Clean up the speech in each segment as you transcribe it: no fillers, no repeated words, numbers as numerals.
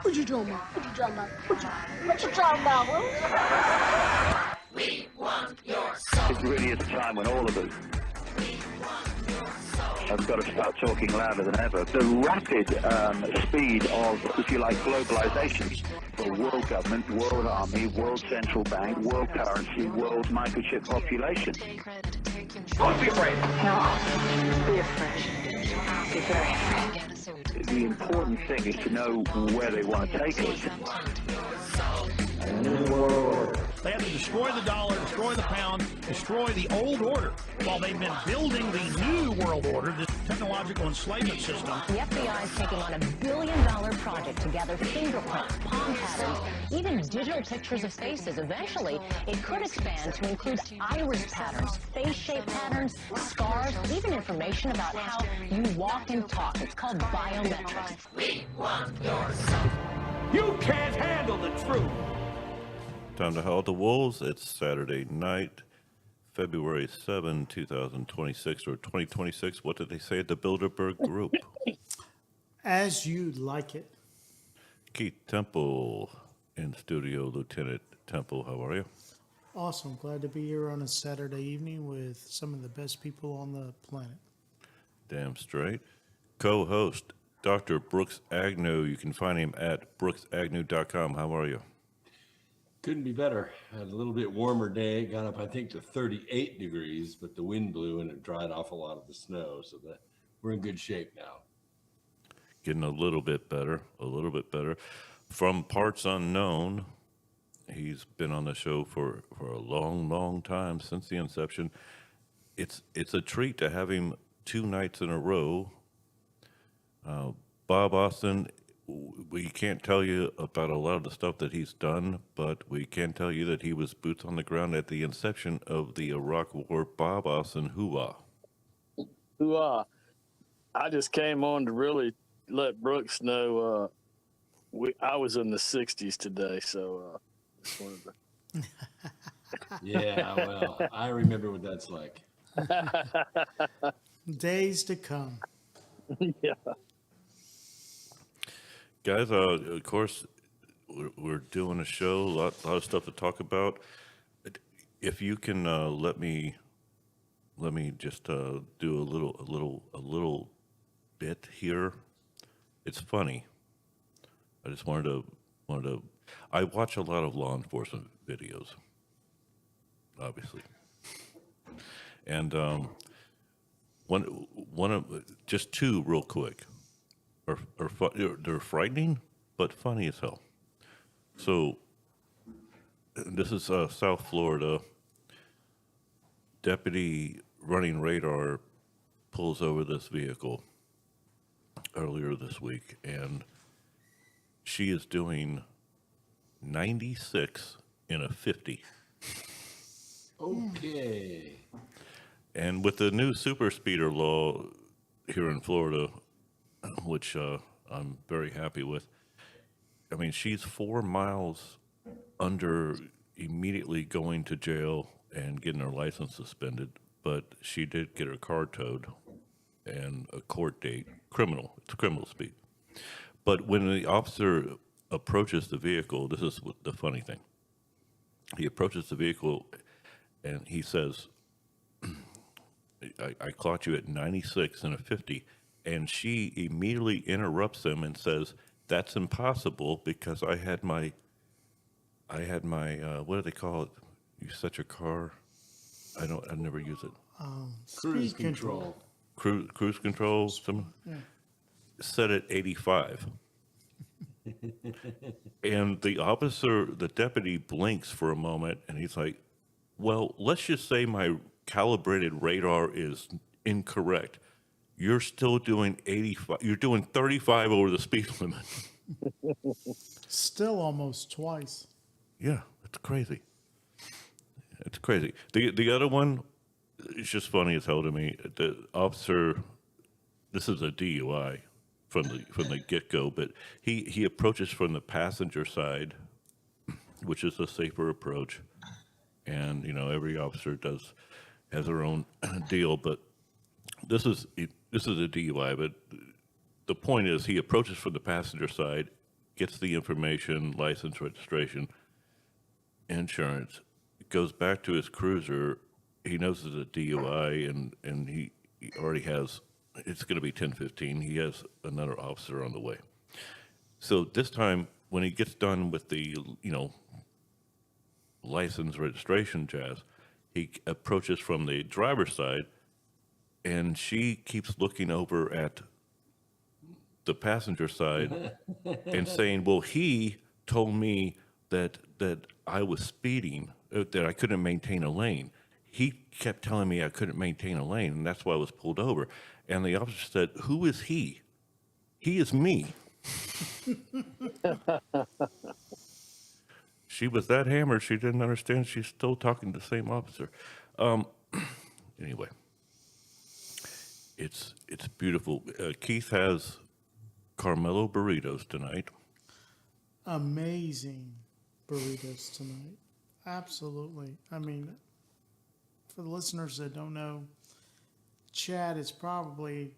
What you talking about? What you talking about? What you talking about, It really is a time when all of us have got to start talking louder than ever. The rapid speed of, if you like, globalization, the world government, world army, world central bank, world currency, world microchip population. Don't be afraid. No. Be afraid. Be very afraid. The important thing is to know where they want to take us. They had to destroy the dollar, destroy the pound, destroy the old order while they've been building the new world order, this technological enslavement system. The FBI is taking on $1 billion project to gather fingerprints, palm patterns, even digital pictures of faces. Eventually, it could expand to include iris patterns, face shape patterns, scars, even information about how you walk and talk. It's called biometrics. We want your soul. You can't handle the truth. Time to Howl at the Wolves. It's Saturday night, February 7, 2026 or 2026. What did they say at the Bilderberg Group? As you like it. Keith Temple in studio. Lieutenant Temple, how are you? Awesome. Glad to be here on a Saturday evening with some of the best people on the planet. Damn straight. Co-host Dr. Brooks Agnew. You can find him at brooksagnew.com. How are you? Couldn't be better. Had a little bit warmer day. Got up, I think, to 38 degrees, but the wind blew and it dried off a lot of the snow. So that we're in good shape now. Getting a little bit better. From parts unknown, he's been on the show for a long, long time, since the inception. It's a treat to have him 2 nights in a row. Bob Austin, we can't tell you about a lot of the stuff that he's done, but we can tell you that he was boots on the ground at the inception of the Iraq War. Bob Austin, hoo-ah. Hoo-ah. I just came on to really let Brooks know I was in the 60s today, so just wanted to... Yeah, well, I remember what that's like. Days to come. Yeah. Guys, of course, we're doing a show, a lot of stuff to talk about. If you can let me just do a little bit here. It's funny. I just wanted to. I watch a lot of law enforcement videos, obviously, and one of just two real quick. They're frightening, but funny as hell. So, this is South Florida. Deputy running radar pulls over this vehicle earlier this week, and she is doing 96 in a 50. Okay. And with the new super speeder law here in Florida, which I'm very happy with. I mean, she's 4 miles under immediately going to jail and getting her license suspended, but she did get her car towed and a court date. It's criminal speed. But when the officer approaches the vehicle, this is the funny thing. He approaches the vehicle and he says, I caught you at 96 and a 50. And she immediately interrupts him and says, "That's impossible because I had my what do they call it? You set your car. I never use it. Cruise control. Cruise control. Set at 85." And the deputy blinks for a moment, and he's like, "Well, let's just say my calibrated radar is incorrect. You're still doing 85. You're doing 35 over the speed limit." Still almost twice. Yeah, it's crazy. It's crazy. The other one is just funny as hell to me. The officer, this is a DUI from the get-go, but he approaches from the passenger side, which is a safer approach. And, every officer has their own deal, but this is a DUI, but the point is he approaches from the passenger side. gets the information, license, registration, insurance, goes back to his cruiser. He knows it's a DUI, and he already has, it's going to be 10:15. He has another officer on the way. So this time, when he gets done with the, license registration jazz, he approaches from the driver's side, and she keeps looking over at the passenger side and saying, well, he told me that I was speeding, that I couldn't maintain a lane. He kept telling me I couldn't maintain a lane, and that's why I was pulled over. And the officer said, who is he? He is me. She was that hammered, she didn't understand she's still talking to the same officer. Anyway, it's beautiful. Keith has Carmelo burritos tonight. Amazing burritos tonight. Absolutely. I mean, for the listeners that don't know, Chad is probably,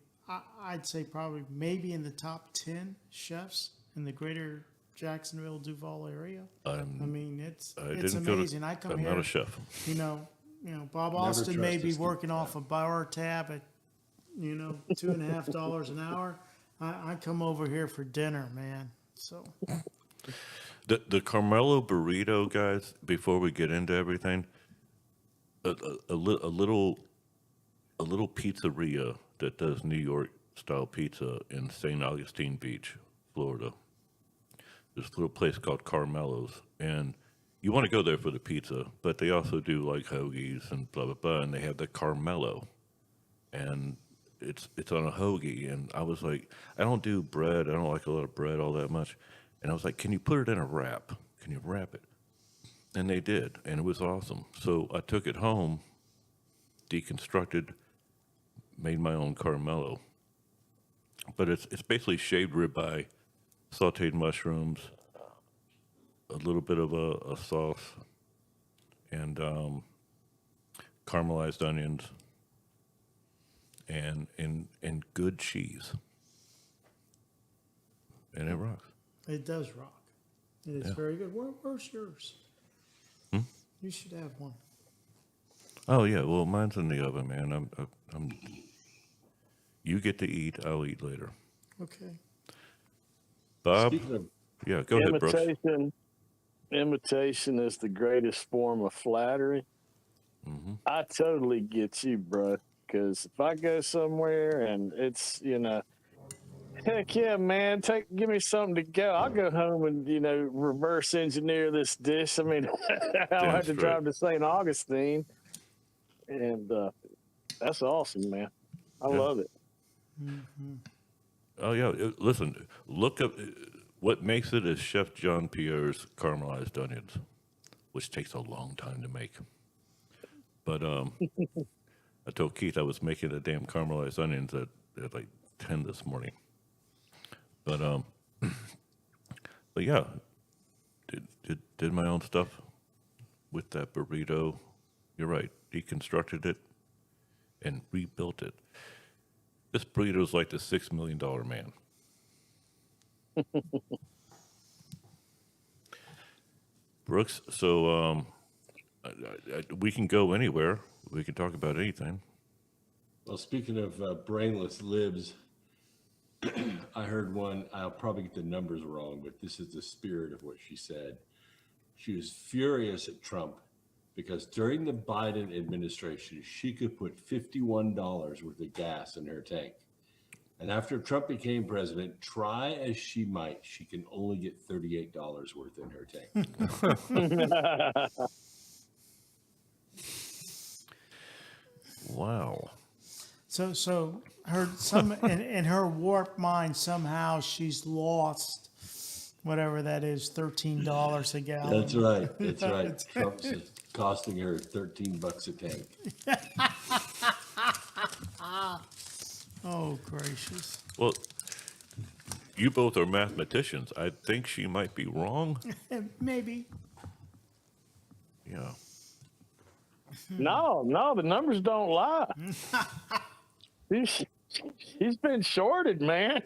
I'd say probably maybe in the top 10 chefs in the greater Jacksonville, Duval area. I mean, it's amazing. I come I'm here. not a chef. Bob Austin may be working off a bar tab at, $2.50 an hour. I come over here for dinner, man. So the Carmelo burrito, guys. Before we get into everything, a little pizzeria that does New York style pizza in St. Augustine Beach, Florida. There's a little place called Carmelo's, and you want to go there for the pizza, but they also do like hoagies and blah blah blah, and they have the Carmelo, and it's on a hoagie, and I was like, I don't do bread, I don't like a lot of bread all that much, and I was like, can you put it in a wrap? Can you wrap it? And they did, and it was awesome. So I took it home, deconstructed, made my own Carmelo, but it's basically shaved ribeye, sauteed mushrooms, a little bit of a sauce, and caramelized onions, and good cheese, and it rocks. it does rock. It is very good. Where's yours? You should have one. Oh yeah, well mine's in the oven, man. I'm. You get to eat. I'll eat later. Okay. Bob. Speaking of Yeah, go ahead, Brooks. Imitation is the greatest form of flattery. Mm-hmm. I totally get you, bro. Because if I go somewhere and it's, heck yeah, man, give me something to go. I'll go home and, reverse engineer this dish. I mean, I'll have to drive to St. Augustine. And that's awesome, man. I love it. Mm-hmm. Oh yeah, listen. Look up what makes it is Chef John Pierre's caramelized onions, which takes a long time to make. But I told Keith I was making the damn caramelized onions at like 10 this morning. But yeah, did my own stuff with that burrito. You're right, deconstructed it and rebuilt it. This burrito is like the $6 million man. Brooks, so we can go anywhere. We can talk about anything. Well, speaking of brainless libs, I heard one. I'll probably get the numbers wrong, but this is the spirit of what she said. She was furious at Trump because during the Biden administration, she could put $51 worth of gas in her tank. And after Trump became president, try as she might, she can only get $38 worth in her tank. Wow. So her in her warped mind somehow she's lost whatever that is, $13 a gallon. That's right. That's right. Trump's costing her $13 a tank. Oh gracious. Well, you both are mathematicians. I think she might be wrong. Maybe. Yeah. No, the numbers don't lie. He's been shorted, man.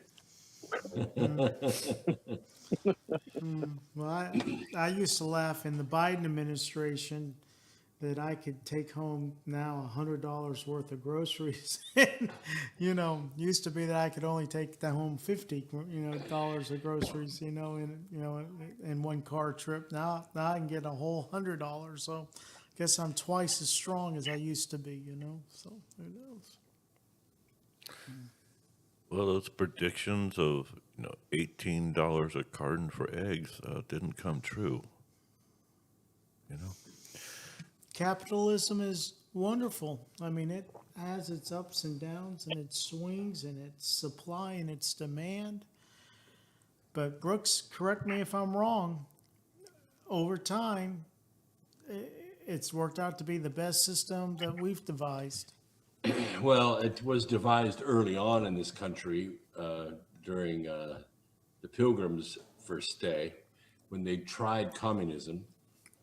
I used to laugh in the Biden administration that I could take home now $100 worth of groceries. And, used to be that I could only take home $50, dollars of groceries, in one car trip. Now I can get a whole $100. So I guess I'm twice as strong as I used to be, so who knows? Well, those predictions of $18 a carton for eggs didn't come true. Capitalism is wonderful. I mean, it has its ups and downs and its swings and its supply and its demand. But Brooks, correct me if I'm wrong, over time, it's worked out to be the best system that we've devised. Well, it was devised early on in this country during the Pilgrims' first stay, when they tried communism.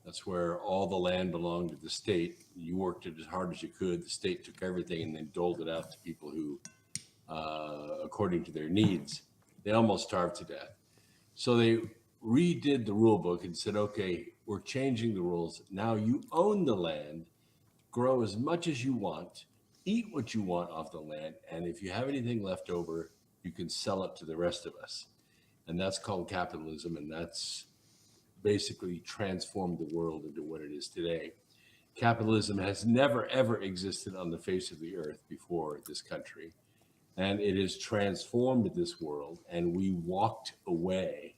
That's where all the land belonged to the state. You worked it as hard as you could. The state took everything and then doled it out to people who, according to their needs, they almost starved to death. So they redid the rule book and said, okay, we're changing the rules. Now you own the land, grow as much as you want, eat what you want off the land, and if you have anything left over, you can sell it to the rest of us. And that's called capitalism, and that's basically transformed the world into what it is today. Capitalism has never, ever existed on the face of the earth before this country, and it has transformed this world, and we walked away,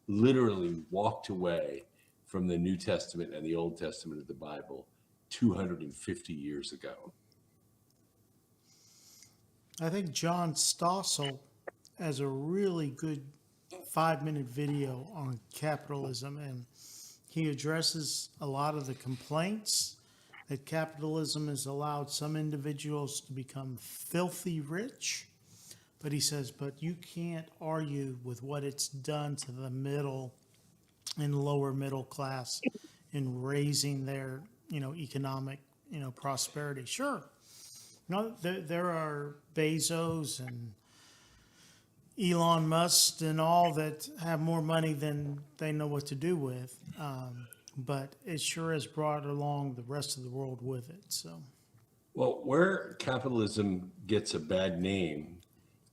literally walked away from the New Testament and the Old Testament of the Bible 250 years ago. I think John Stossel has a really good 5-minute video on capitalism, and he addresses a lot of the complaints that capitalism has allowed some individuals to become filthy rich. But he says, but you can't argue with what it's done to the middle and lower middle class in raising their, economic, prosperity. Sure. There are Bezos and Elon Musk and all that have more money than they know what to do with. But it sure has brought along the rest of the world with it. So, well, where capitalism gets a bad name,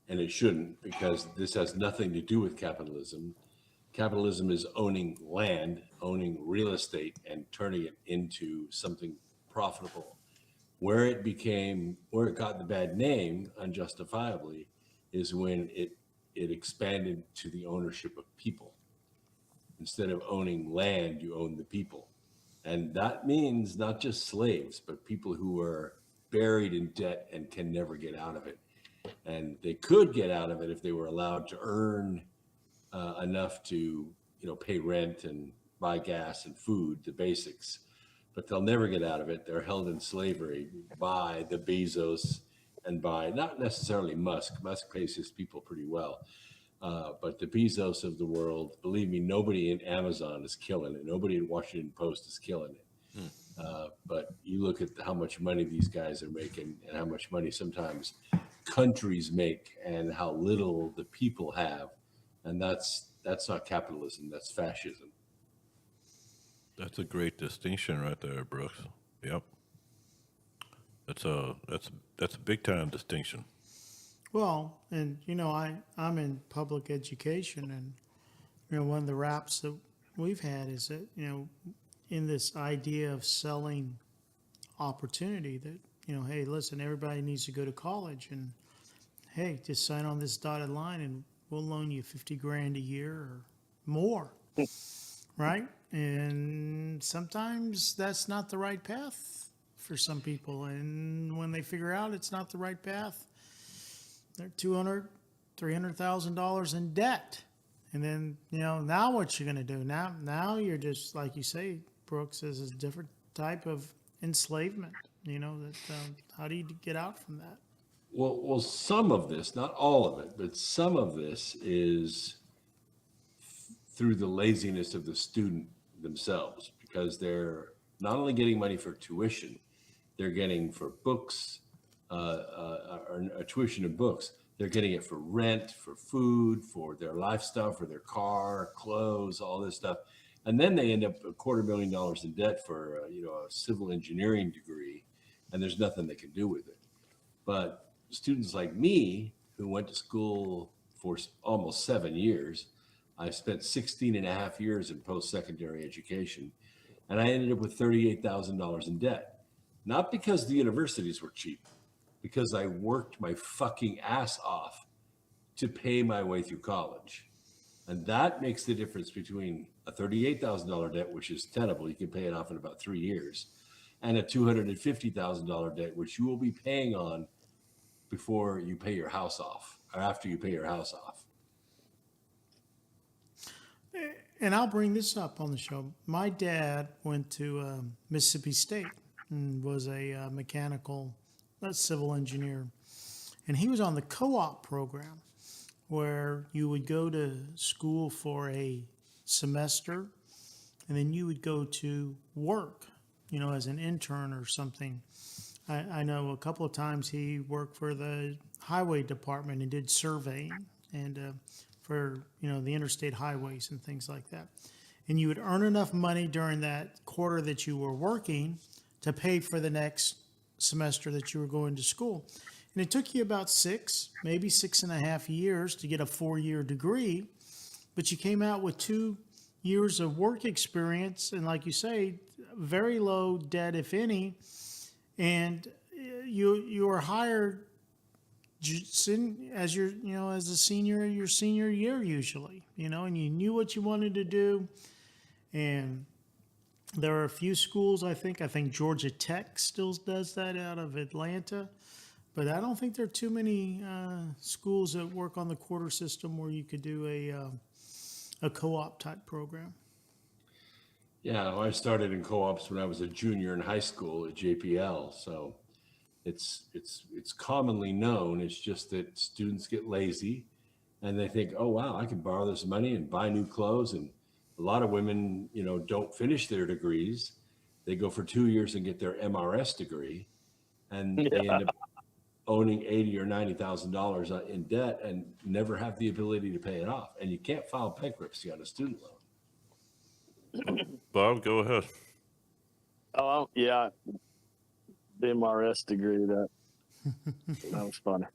and it shouldn't, because this has nothing to do with capitalism. Capitalism is owning land, owning real estate, and turning it into something profitable. Where it got the bad name unjustifiably is when it expanded to the ownership of people. Instead of owning land, you own the people. And that means not just slaves, but people who are buried in debt and can never get out of it. And they could get out of it if they were allowed to earn enough to, pay rent and buy gas and food, the basics. But they'll never get out of it. They're held in slavery by the Bezos and by not necessarily Musk. Musk pays his people pretty well. But the Bezos of the world, believe me, nobody in Amazon is killing it. Nobody in Washington Post is killing it. But you look at how much money these guys are making and how much money sometimes countries make and how little the people have. And that's not capitalism, that's fascism. That's a great distinction right there, Brooks. Yep. That's a big time distinction. well, and I'm in public education, and one of the raps that we've had is that in this idea of selling opportunity that hey, listen, everybody needs to go to college, and hey, just sign on this dotted line and we'll loan you $50,000 a year or more. Right? And sometimes that's not the right path for some people. And when they figure out it's not the right path, they're $200,000, $300,000 in debt. And then, now what you're going to do? Now you're just, like you say, Brooks, is a different type of enslavement, how do you get out from that? Well, some of this, not all of it, but some of this is through the laziness of the student themselves, because they're not only getting money for tuition, they're getting for books, or a tuition of books. They're getting it for rent, for food, for their lifestyle, for their car, clothes, all this stuff. And then they end up $250,000 in debt for, a civil engineering degree, and there's nothing they can do with it. But students like me, who went to school for almost 7 years, I spent 16 and a half years in post-secondary education, and I ended up with $38,000 in debt. Not because the universities were cheap, because I worked my fucking ass off to pay my way through college. And that makes the difference between a $38,000 debt, which is tenable, you can pay it off in about 3 years, and a $250,000 debt, which you will be paying on before you pay your house off, or after you pay your house off. And I'll bring this up on the show. My dad went to Mississippi State and was a mechanical, civil engineer. And he was on the co-op program where you would go to school for a semester and then you would go to work, as an intern or something. I know a couple of times he worked for the highway department and did surveying and for, the interstate highways and things like that. And you would earn enough money during that quarter that you were working to pay for the next semester that you were going to school. And it took you about 6, maybe 6.5 years to get a 4-year degree, but you came out with 2 years of work experience. And like you say, very low debt, if any. And you were hired as as a senior, your senior year usually, and you knew what you wanted to do. And there are a few schools, I think Georgia Tech still does that out of Atlanta, but I don't think there are too many schools that work on the quarter system where you could do a co-op type program. Yeah, I started in co-ops when I was a junior in high school at JPL, so it's commonly known. It's just that students get lazy and they think, oh wow, I can borrow this money and buy new clothes. And a lot of women, don't finish their degrees. They go for 2 years and get their MRS degree, and they end up owning $80,000 or $90,000 in debt and never have the ability to pay it off. And you can't file bankruptcy on a student loan. Bob, go ahead. Oh, yeah. The MRS degree, that was funny.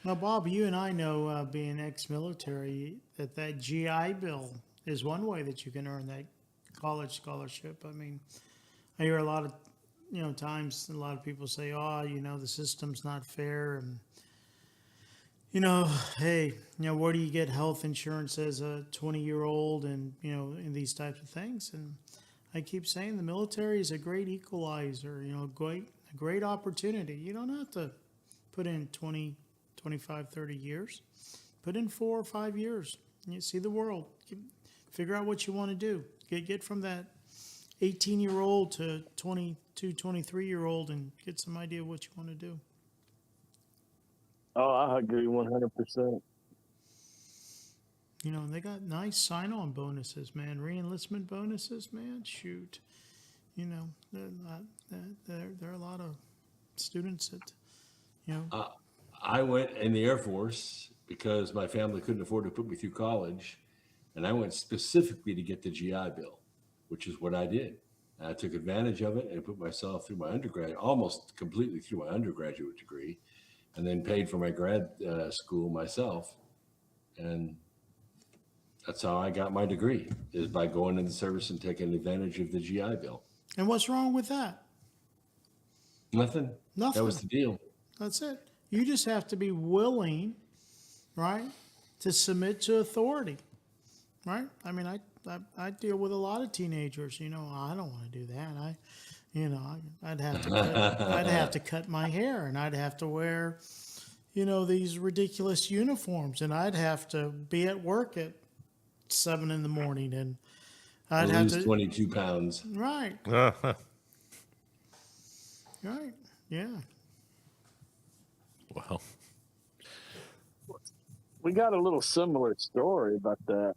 Now, Bob, you and I know, being ex-military, that GI Bill is one way that you can earn that college scholarship. I mean, I hear a lot of, times a lot of people say, oh, the system's not fair. And, hey, where do you get health insurance as a 20-year-old and, in these types of things? And I keep saying the military is a great equalizer, a great opportunity. You don't have to put in 20, 25, 30 years. Put in 4 or 5 years. You see the world. Figure out what you want to do. Get from that 18-year-old to 22, 23-year-old and get some idea of what you want to do. Oh, I agree 100%. They got nice sign-on bonuses, man. Re-enlistment bonuses, man. Shoot. There are a lot of students that, I went in the Air Force because my family couldn't afford to put me through college. And I went specifically to get the GI Bill, which is what I did. And I took advantage of it and put myself through my undergrad, almost completely through my undergraduate degree, and then paid for my grad school myself. And that's how I got my degree, is by going in the service and taking advantage of the GI Bill. And what's wrong with that? Nothing. That was the deal. That's it. You just have to be willing, right, to submit to authority, right? I mean, I deal with a lot of teenagers. I don't want to do that. I'd have to cut my hair, and I'd have to wear, these ridiculous uniforms, and I'd have to be at work at 7 a.m, and I'd have to 22 pounds. Right. Right. Yeah. Wow. We got a little similar story about that.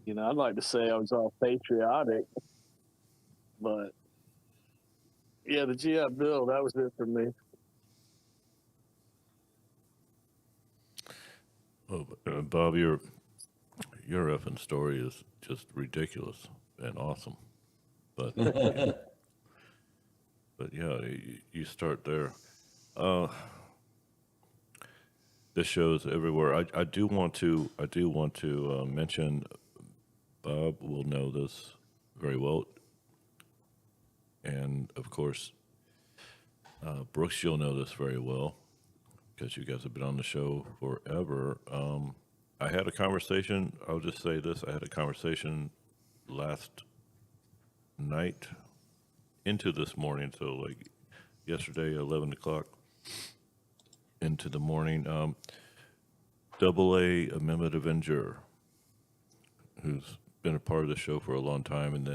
I'd like to say I was all patriotic, but yeah, the GI Bill, that was it for me. Oh, Bob, your effing story is just ridiculous and awesome. But but yeah, you start there. Uh, this shows everywhere. I do want to mention. Bob will know this very well, and of course, Brooks, you'll know this very well because you guys have been on the show forever. I had a conversation. I'll just say this: I had a conversation last night into this morning, so like yesterday, 11 o'clock into the morning. Double A Mehmet Avenger, who's been a part of the show for a long time, and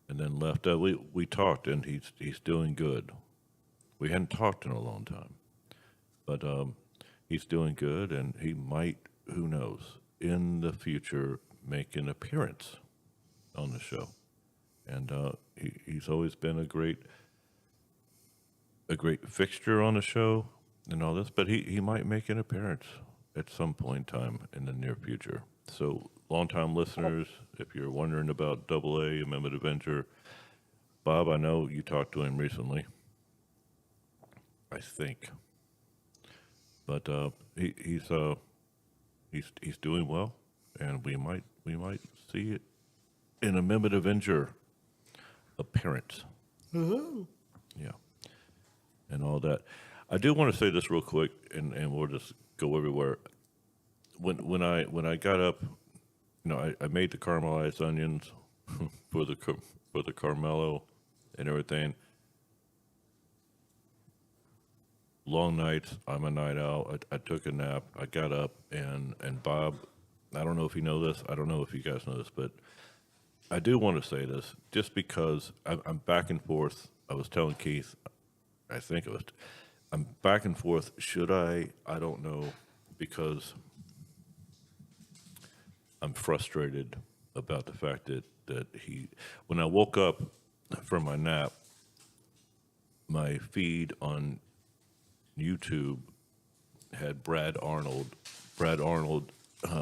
then left. We talked, and he's doing good. We hadn't talked in a long time, but he's doing good, and he might, who knows, in the future make an appearance on the show. And he's always been a great fixture on the show and all this, but he might make an appearance at some point in time in the near future. So, longtime listeners, if you're wondering about Double A Mehmet Avenger, Bob, I know you talked to him recently. I think, but he's doing well, and we might see it in a Mehmet Avenger appearance. Woohoo! Yeah, and all that. I do want to say this real quick, and we'll just go everywhere. When I got up, I made the caramelized onions for the Carmelo and everything. Long nights. I'm a night owl. I took a nap. I got up, and Bob, I don't know if you know this. I don't know if you guys know this, but I do want to say this just because I'm back and forth. I was telling Keith, I'm back and forth. Should I? I don't know, because I'm frustrated about the fact that when I woke up from my nap, my feed on YouTube had Brad Arnold. Brad Arnold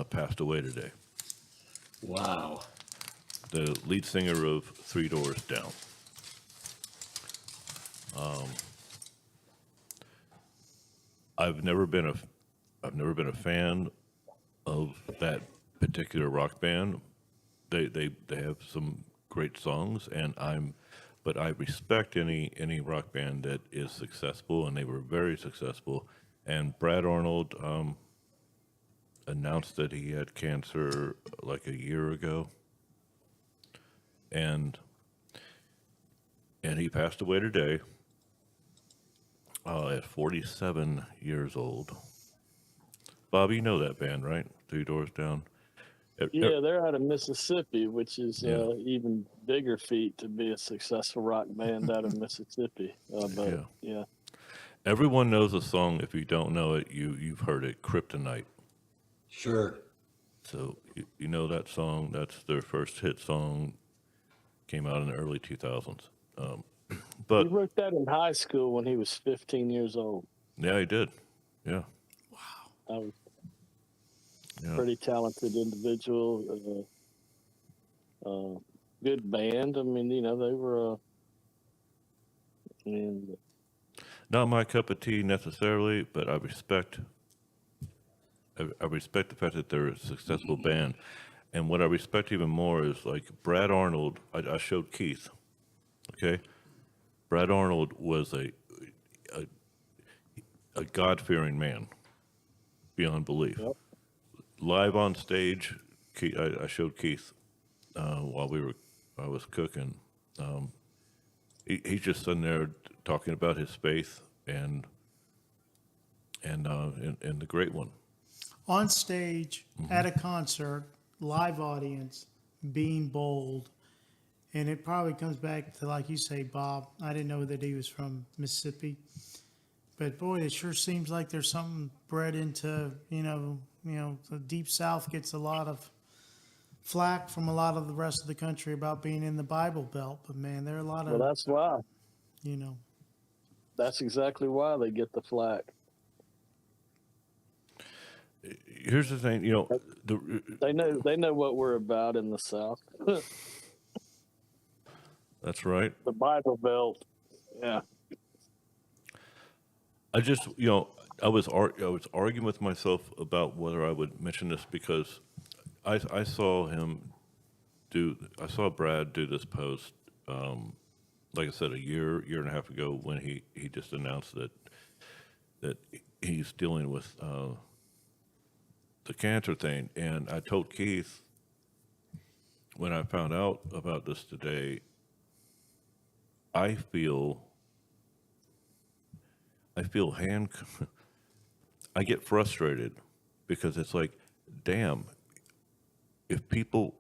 passed away today. Wow. The lead singer of Three Doors Down. I've never been a fan of that particular rock band. They have some great songs, but I respect any rock band that is successful, and they were very successful. And Brad Arnold announced that he had cancer like a year ago, and he passed away today at 47 years old. Bob, you know that band, right? Three Doors Down. Yeah, they're out of Mississippi, which is Yeah. even bigger feat to be a successful rock band out of Mississippi. But yeah. Everyone knows the song. If you don't know it, you've heard it. Kryptonite. Sure. So you know that song. That's their first hit song. Came out in the early 2000s. But He wrote that in high school when he was 15 years old. yeah, he did. Yeah. I was Yeah. pretty talented individual, good band. I mean, they were, and Not my cup of tea necessarily, but I respect the fact that they're a successful band. And what I respect even more is like Brad Arnold. I showed Keith. Okay, Brad Arnold was a God-fearing man beyond belief. Yep. Live on stage, I showed Keith while I was cooking. He's just sitting there talking about his faith and the great one. On stage, at a concert, live audience, being bold. And it probably comes back to, like you say, Bob, I didn't know that he was from Mississippi. But boy, it sure seems like there's something bred into, the Deep South gets a lot of flack from a lot of the rest of the country about being in the Bible Belt. But man, there are a lot of, well, that's why. you know, That's exactly why they get the flack. here's the thing, They know what we're about in the South. that's right. The Bible Belt. Yeah. I just, I was arguing with myself about whether I would mention this because I saw Brad do this post, like I said, a year and a half ago when he just announced that he's dealing with the cancer thing, and I told Keith when I found out about this today, I feel I get frustrated because it's like, damn, if people,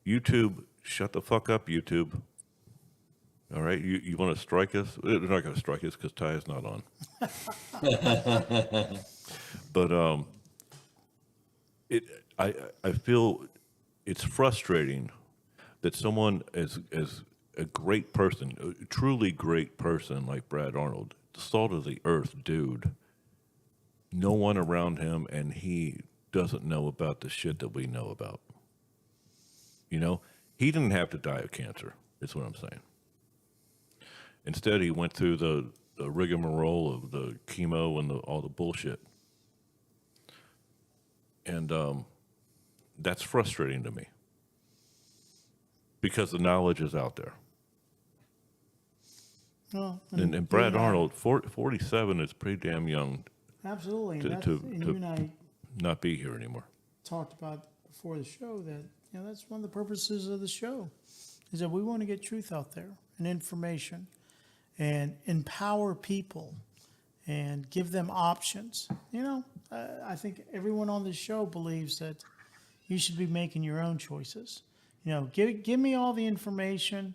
YouTube, shut the fuck up, YouTube. All right, you want to strike us? They're not going to strike us because Ty is not on. But I feel it's frustrating that someone as a great person, a truly great person like Brad Arnold, the salt of the earth dude, no one around him, and he doesn't know about the shit that we know about. He didn't have to die of cancer, is what I'm saying. Instead, he went through the rigmarole of the chemo and all the bullshit. And that's frustrating to me because the knowledge is out there. Well, And Brad Arnold, 47 is pretty damn young. Absolutely. To And you and I not be here anymore. talked about before the show that, that's one of the purposes of the show, is that we want to get truth out there and information and empower people and give them options. I think everyone on this show believes that you should be making your own choices. Give me all the information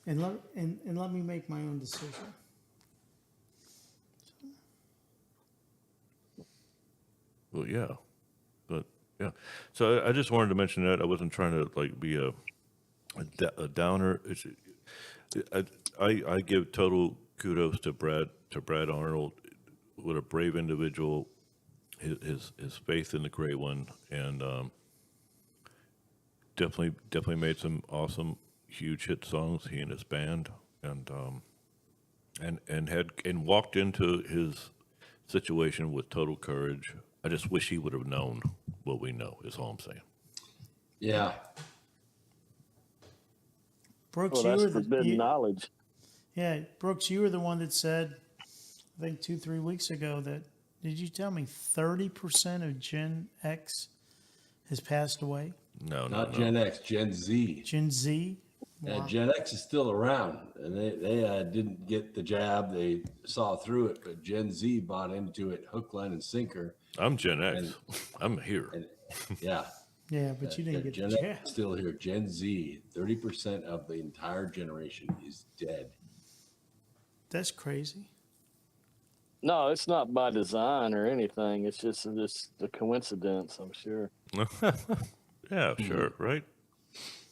and let me make my own decision. Well, yeah. But, yeah. So I just wanted to mention that. I wasn't trying to, be a downer. I give total kudos to Brad Arnold. What a brave individual. His faith in the Great One, and definitely made some awesome, huge hit songs. He and his band, and walked into his situation with total courage. I just wish he would have known what we know. Is all I'm saying. Yeah. Brooks, Well, you that's were forbidden knowledge. Yeah, Brooks, you were the one that said, I think 2-3 weeks ago, that, did you tell me 30% of Gen X has passed away? No, Not Gen X, Gen Z. Gen Z? Yeah, Gen X is still around, and they didn't get the jab. They saw through it, but Gen Z bought into it hook, line, and sinker. I'm Gen X. I'm here. And, yeah. Yeah, but you didn't get Gen the jab. X is still here. Gen Z, 30% of the entire generation is dead. That's crazy. No, it's not by design or anything. It's just a coincidence, I'm sure. Yeah, sure, right?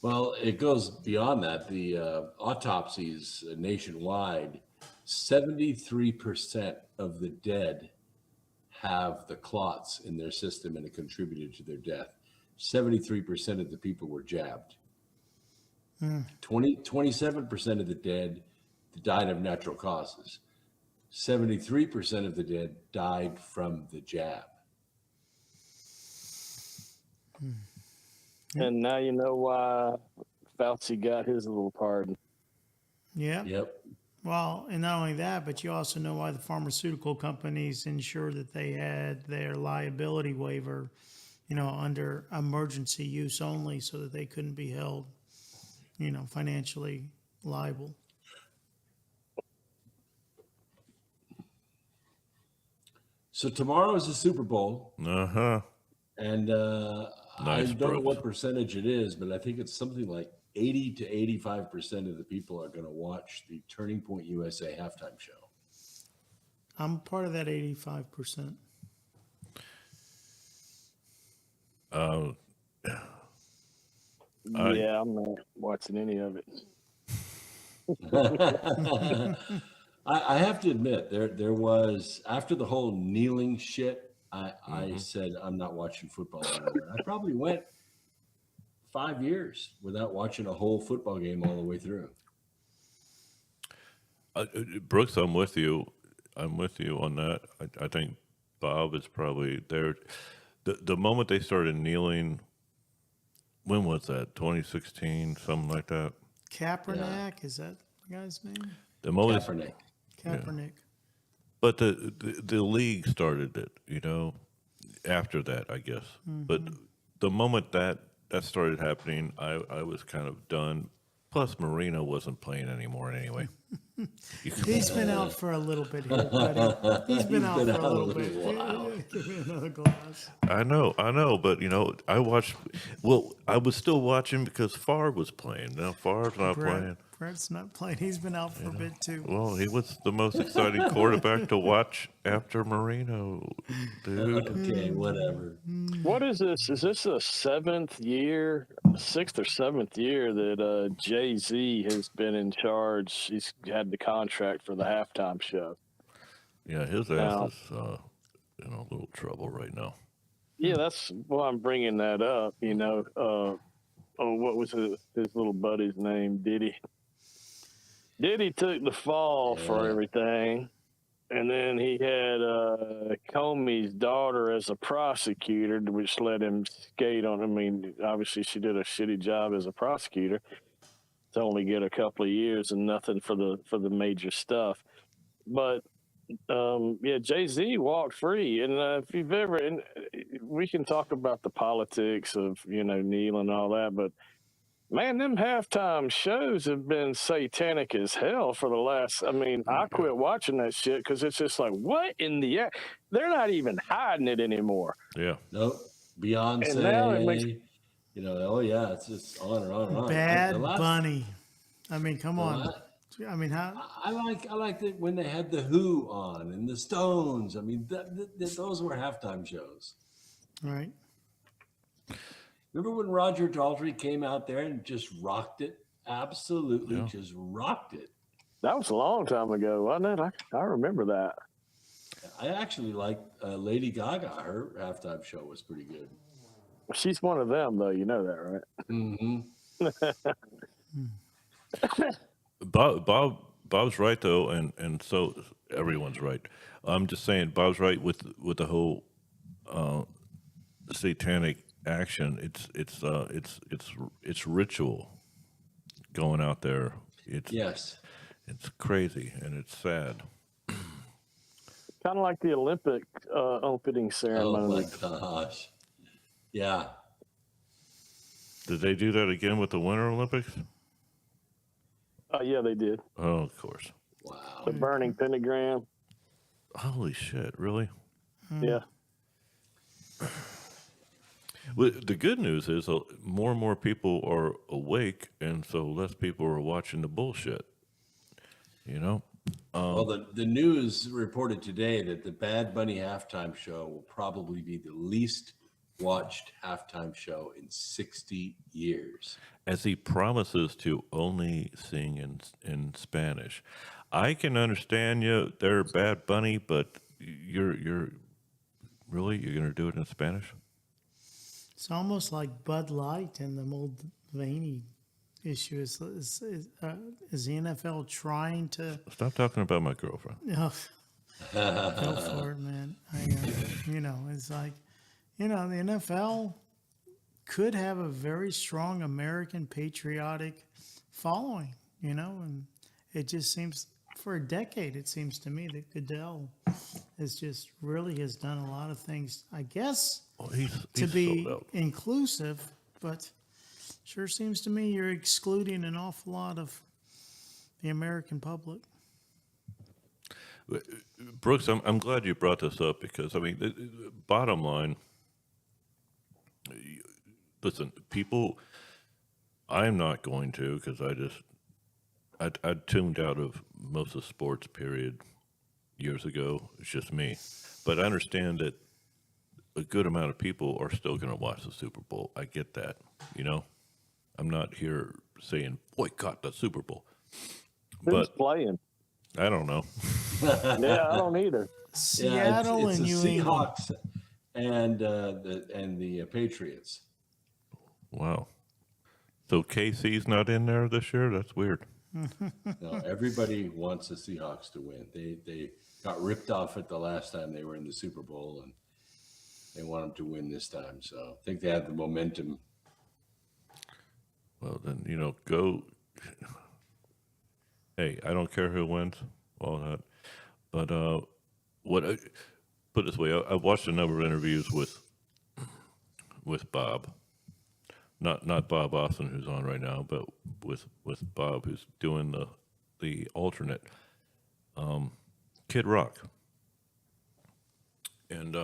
Well, it goes beyond that. The autopsies nationwide, 73% of the dead have the clots in their system and it contributed to their death. 73% of the people were jabbed. 27% of the dead died of natural causes. 73% of the dead died from the jab. And now you know why Fauci got his little pardon. Yeah. Yep. Well, and not only that, but you also know why the pharmaceutical companies ensured that they had their liability waiver, under emergency use only, so that they couldn't be held, financially liable. So tomorrow is the Super Bowl. Uh-huh. And I Nice, don't know Brooks. what percentage it is, but I think it's something like 80 to 85% of the people are going to watch the Turning Point USA halftime show. I'm part of that 85%. Yeah, I'm not watching any of it. I have to admit, there was, after the whole kneeling shit I said, I'm not watching football anymore. I probably went 5 years without watching a whole football game all the way through. Brooks, I'm with you. I'm with you on that. I think Bob is probably there. The moment they started kneeling, when was that? 2016, something like that. Kaepernick, is that the guy's name? The moment, Kaepernick. Kaepernick. but the league started it, you know, after that, I guess. But the moment that started happening, I was kind of done. Plus, Marino wasn't playing anymore anyway. He's been out for a little bit here, buddy. He's been out for a little bit. Give me another glass. I know, but you know, I watched. Well, I was still watching because Favre was playing. Now Favre's not playing. Brett's not playing. He's been out for a bit too. Well, he was the most exciting quarterback to watch after Marino, dude. Okay, whatever. What is this? Is this the sixth or seventh year that Jay-Z has been in charge? He's had the contract for the halftime show. Yeah, his ass is in a little trouble right now. Yeah, that's why I'm bringing that up. You know, what was his little buddy's name? Diddy. Diddy took the fall for everything, and then he had Comey's daughter as a prosecutor, which let him skate on. I mean, obviously she did a shitty job as a prosecutor to only get a couple of years and nothing for the major stuff. But Jay-Z walked free, and if you've ever, and we can talk about the politics of Neil and all that, but man, them halftime shows have been satanic as hell for the last. I mean, I quit watching that shit because it's just like, what in the air? They're not even hiding it anymore. Yeah. Nope. Beyonce. And now it makes, it's just on and on and on. Bad Bunny. I mean, come on. I mean, how? I liked it when they had the Who on and the Stones. I mean, those were halftime shows. Right. Remember when Roger Daltrey came out there and just rocked it? Absolutely, just rocked it. That was a long time ago, wasn't it? I remember that. I actually liked Lady Gaga. Her halftime show was pretty good. She's one of them, though. You know that, right? Mm-hmm. Bob's right though, and so everyone's right. I'm just saying, Bob's right with the whole satanic action. It's ritual going out there. It's crazy and it's sad. Kind of like the Olympic opening ceremony. Oh my gosh! Yeah. Did they do that again with the Winter Olympics? Yeah, they did. Oh, of course. Wow. The burning pentagram. Holy shit! Really? Yeah. Well, the good news is more and more people are awake, and so less people are watching the bullshit. Well, the news reported today that the Bad Bunny halftime show will probably be the least watched halftime show in 60 years. As he promises to only sing in Spanish. I can understand you there, Bad Bunny, but you're going to do it in Spanish? It's almost like Bud Light and the Mulvaney issue. Is the NFL trying to Stop talking about my girlfriend? go for it, man? It's like, the NFL could have a very strong American patriotic following, and it just seems for a decade, it seems to me that Goodell has done a lot of things, I guess, he's to be sold out. inclusive, but sure seems to me you're excluding an awful lot of the American public. Brooks, I'm glad you brought this up because, I mean, the bottom line, listen, people, I'm not going to because I tuned out of most of sports, period, years ago. It's just me. But I understand that a good amount of people are still going to watch the Super Bowl. I get that, I'm not here saying boycott the Super Bowl. Who's playing? I don't know. Yeah, I don't either. Seattle it's and the New England. Seahawks. and the Patriots. Wow. So KC's not in there this year? That's weird. No, everybody wants the Seahawks to win. They got ripped off at the last time they were in the Super Bowl, and they want them to win this time. So I think they have the momentum. Well, then, go. Hey, I don't care who wins, all that. But put it this way, I watched a number of interviews with Bob. Not Bob Austin, who's on right now, but with Bob, who's doing the alternate, Kid Rock, and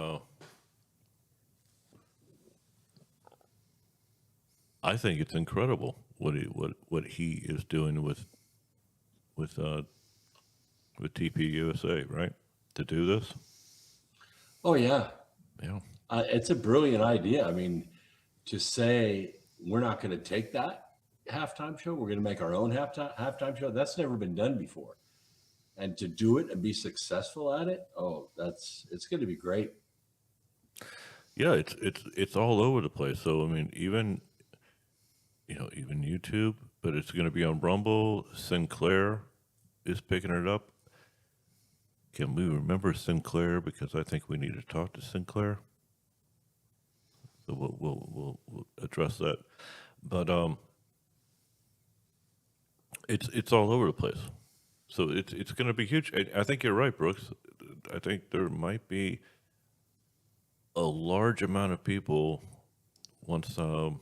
I think it's incredible what he is doing with TPUSA, right? To do this. Oh yeah, Yeah. It's a brilliant idea. I mean, to say we're not going to take that halftime show, we're going to make our own halftime show. That's never been done before, and to do it and be successful at it, it's going to be great. Yeah, it's all over the place. So I mean, even YouTube, but it's going to be on Rumble. Sinclair is picking it up. Can we remember Sinclair? Because I think we need to talk to Sinclair. So we'll address that. But it's all over the place. So it's going to be huge. I think you're right, Brooks. I think there might be a large amount of people once the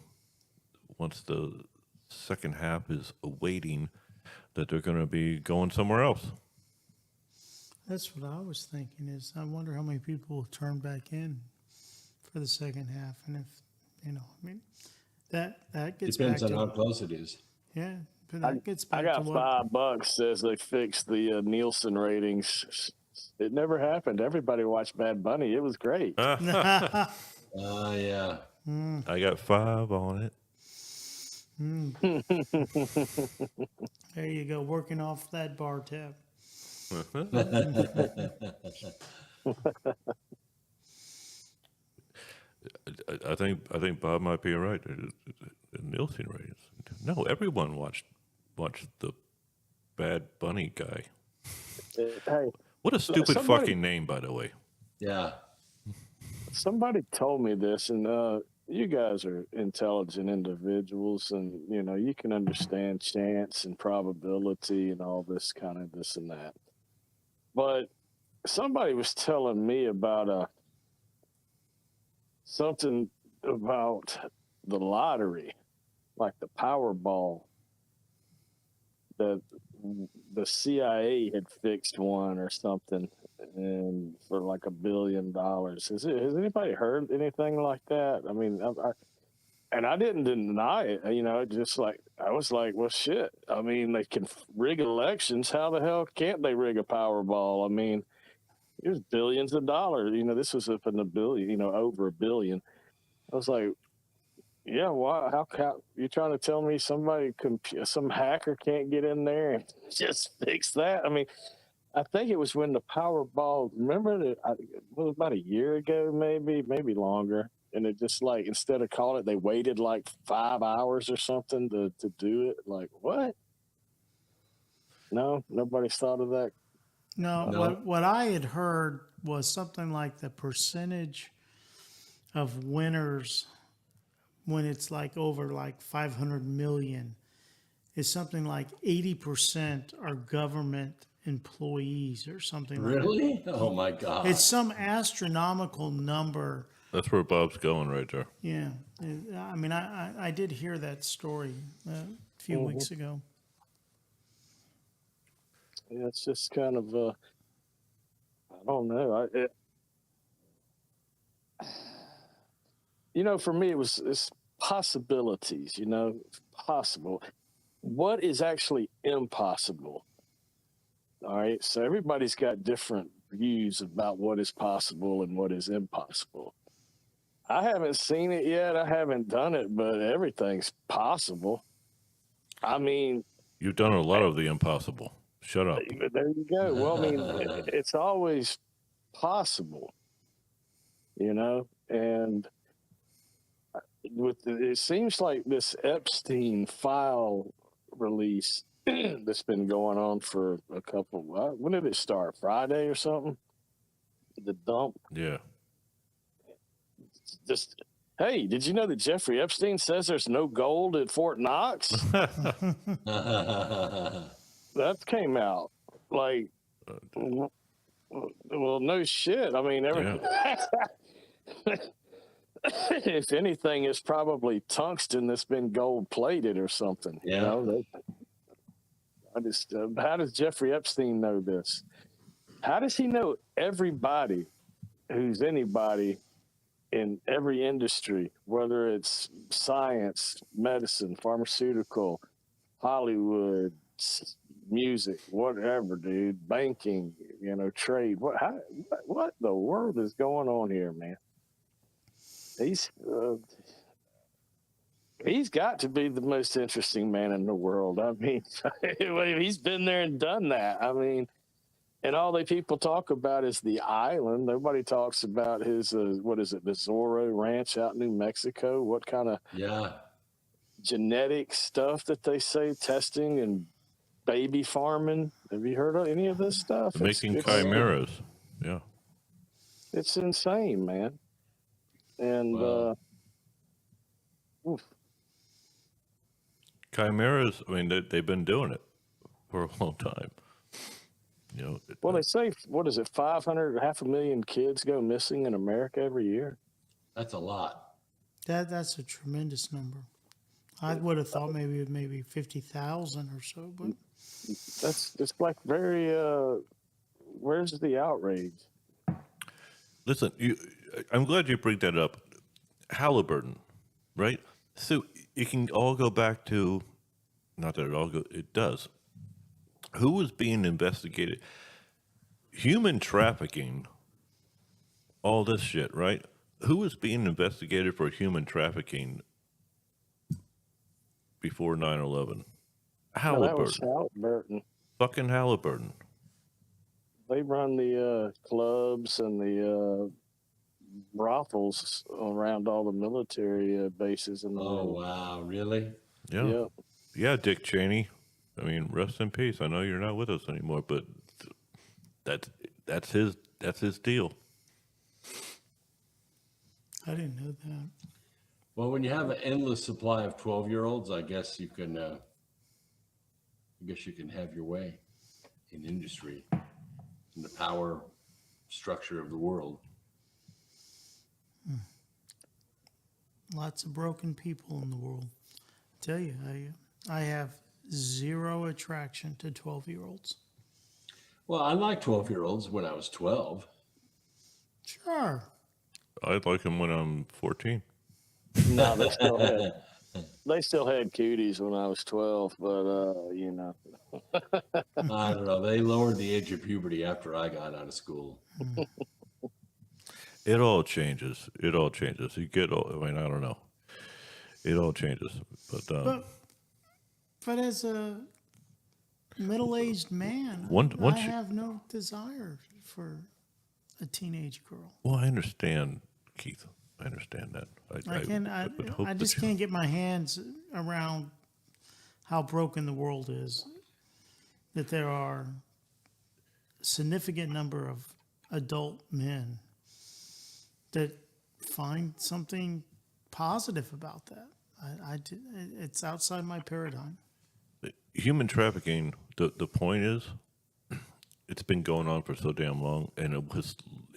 second half is awaiting that they're going to be going somewhere else. That's what I was thinking. Is I wonder how many people will turn back in for the second half, and if that gets Depends back on to, how close it is. Yeah, but that gets back I got to what $5 says they fixed the Nielsen ratings. It never happened. Everybody watched Bad Bunny. It was great. Yeah. I got 5 on it. There you go, working off that bar tab. I think Bob might be right. The Nielsen ratings. No, everyone watched the Bad Bunny guy. Hey, What a stupid somebody- fucking name, by the way. Yeah. somebody told me this, and you guys are intelligent individuals, and you can understand chance and probability and all this kind of this and that. But somebody was telling me about something about the lottery, like the Powerball, that the CIA had fixed one or something, and for like $1 billion. Has anybody heard anything like that? I mean, I didn't deny it. Just like I was like, well, shit. I mean, they can rig elections. How the hell can't they rig a Powerball? I mean, it was billions of dollars. This was up in the billion. Over $1 billion. I was like, yeah. Why? How you trying to tell me some hacker can't get in there and just fix that? I mean, I think it was when the Powerball. Remember that? It was about a year ago, maybe longer. And it just like, instead of calling it, they waited like 5 hours or something to do it. Like, what? No, nobody's thought of that. No, what I had heard was something like the percentage of winners when it's like over like 500 million is something like 80% are government employees or something like that. Really? Oh my God. It's some astronomical number. That's where Bob's going right there. Yeah. I mean, I did hear that story a few weeks ago. Yeah, it's just kind of, I don't know. For me, it's possibilities, possible. What is actually impossible? All right. So everybody's got different views about what is possible and what is impossible. I haven't seen it yet. I haven't done it, but everything's possible. I mean, You've done a lot of the impossible. Shut up. there you go. Well, I mean, it's always possible, And it seems like this Epstein file release that's been going on for a couple. When did it start? Friday or something? The dump. Yeah. Just hey, did you know that Jeffrey Epstein says there's no gold at Fort Knox? That came out like. Well, no shit. I mean, if anything, it's probably tungsten that's been gold plated or something. Yeah. You know, how does Jeffrey Epstein know this? How does he know everybody who's anybody in every industry, whether it's science, medicine, pharmaceutical, Hollywood, music, whatever, dude, banking, trade. What the world is going on here, man? He's got to be the most interesting man in the world. I mean, he's been there and done that. I mean, and all the people talk about is the island. Nobody talks about his, the Zorro Ranch out in New Mexico. What kind of genetic stuff that they say testing and baby farming. Have you heard of any of this stuff? Making chimeras. Yeah. It's insane, man. And, chimeras, I mean, they've been doing it for a long time. Well, they say, what is it, 500,000 kids go missing in America every year? That's a lot. That's a tremendous number. I would have thought maybe 50,000 or so, but it's like very. Where's the outrage? Listen, I'm glad you bring that up. Halliburton, right? So it can all go back to, not that it does. Who was being investigated? Human trafficking, all this shit, right? Who was being investigated for human trafficking before 9/11? Halliburton. That was Halliburton. Fucking Halliburton. They run the clubs and the brothels around all the military bases in the world. Wow, really? Yeah. Yep. Yeah, Dick Cheney. I mean, rest in peace. I know you're not with us anymore, but that's his deal. I didn't know that. Well, when you have an endless supply of 12-year-olds, I guess you can have your way in industry, in the power structure of the world. Lots of broken people in the world. I tell you, I have zero attraction to 12-year-olds. Well, I liked 12-year-olds when I was 12. Sure. I like him when I'm 14. No, they still had cooties when I was 12, but I don't know. They lowered the age of puberty after I got out of school. It all changes. You get, I mean, I don't know. It all changes. But as a middle-aged man, I have no desire for a teenage girl. Well, I understand, Keith. I understand that. I just can't get my hands around how broken the world is. That there are a significant number of adult men that find something positive about that. It's outside my paradigm. Human trafficking, the point is, it's been going on for so damn long, and it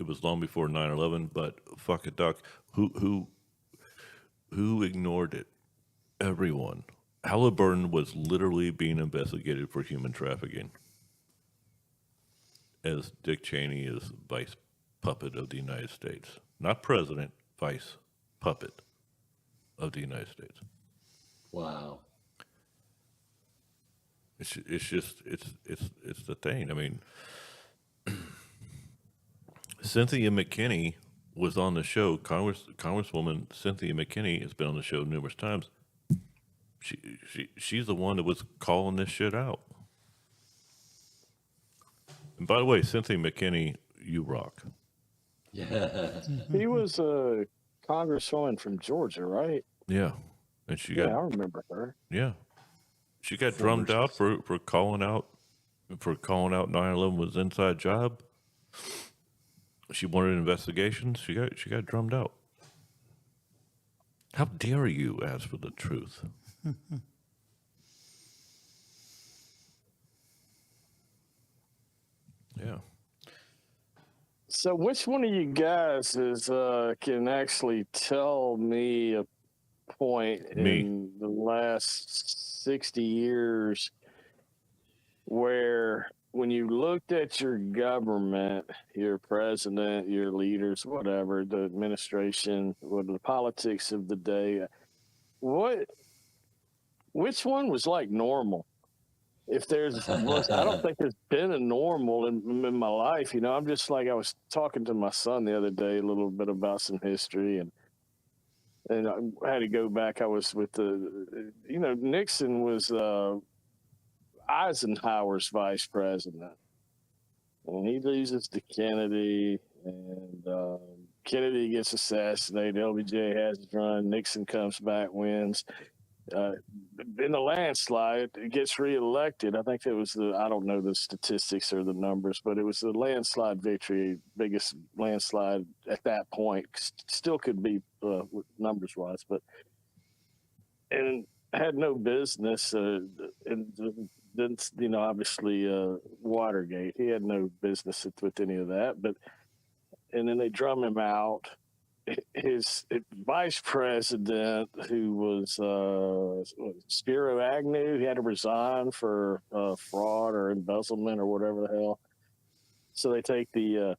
was long before 9/11. But fuck it, Doc. Who ignored it? Everyone. Halliburton was literally being investigated for human trafficking, as Dick Cheney is vice puppet of the United States, not president, vice puppet of the United States. Wow. It's the thing. I mean, Cynthia McKinney was on the show. Congresswoman Cynthia McKinney has been on the show numerous times. She's the one that was calling this shit out. And by the way, Cynthia McKinney, you rock. Yeah. He was congresswoman from Georgia, right? Yeah, and she Yeah, I got remember her. yeah, she got drummed out for calling out 9/11 was an inside job. She wanted investigations. She got drummed out. How dare you ask for the truth? Yeah. So, which one of you guys is can actually tell me a point Me. in the last 60 years where, when you looked at your government, your president, your leaders, whatever, the administration, or the politics of the day, which one was like normal? If there's, I don't think there's been a normal in my life. I'm just like, I was talking to my son the other day a little bit about some history, and I had to go back. I was with Nixon was Eisenhower's vice president, and he loses to Kennedy, and Kennedy gets assassinated. LBJ has his run. Nixon comes back, wins. In the landslide, it gets reelected. I think it was I don't know the statistics or the numbers, but it was the landslide victory, biggest landslide at that point. Still could be numbers wise, and had no business. And then, obviously, Watergate. He had no business with any of that. And then they drum him out. His vice president, who was Spiro Agnew, he had to resign for fraud or embezzlement or whatever the hell. So they take the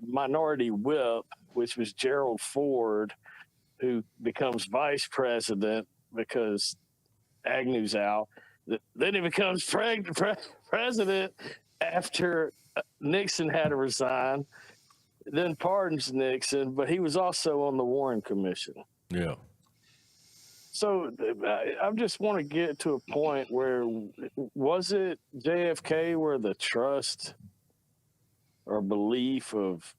minority whip, which was Gerald Ford, who becomes vice president because Agnew's out. Then he becomes president after Nixon had to resign. Then pardons Nixon, but he was also on the Warren Commission. Yeah. So I just want to get to a point where, was it JFK where the trust or belief of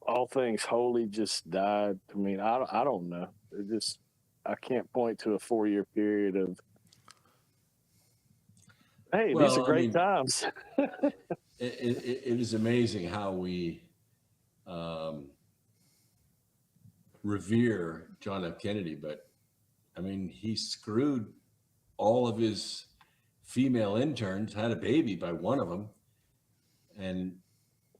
all things holy just died? I mean, I don't know. I can't point to a 4-year period of, hey, these are great times. It is amazing how we revere John F. Kennedy, but I mean, he screwed all of his female interns, had a baby by one of them, and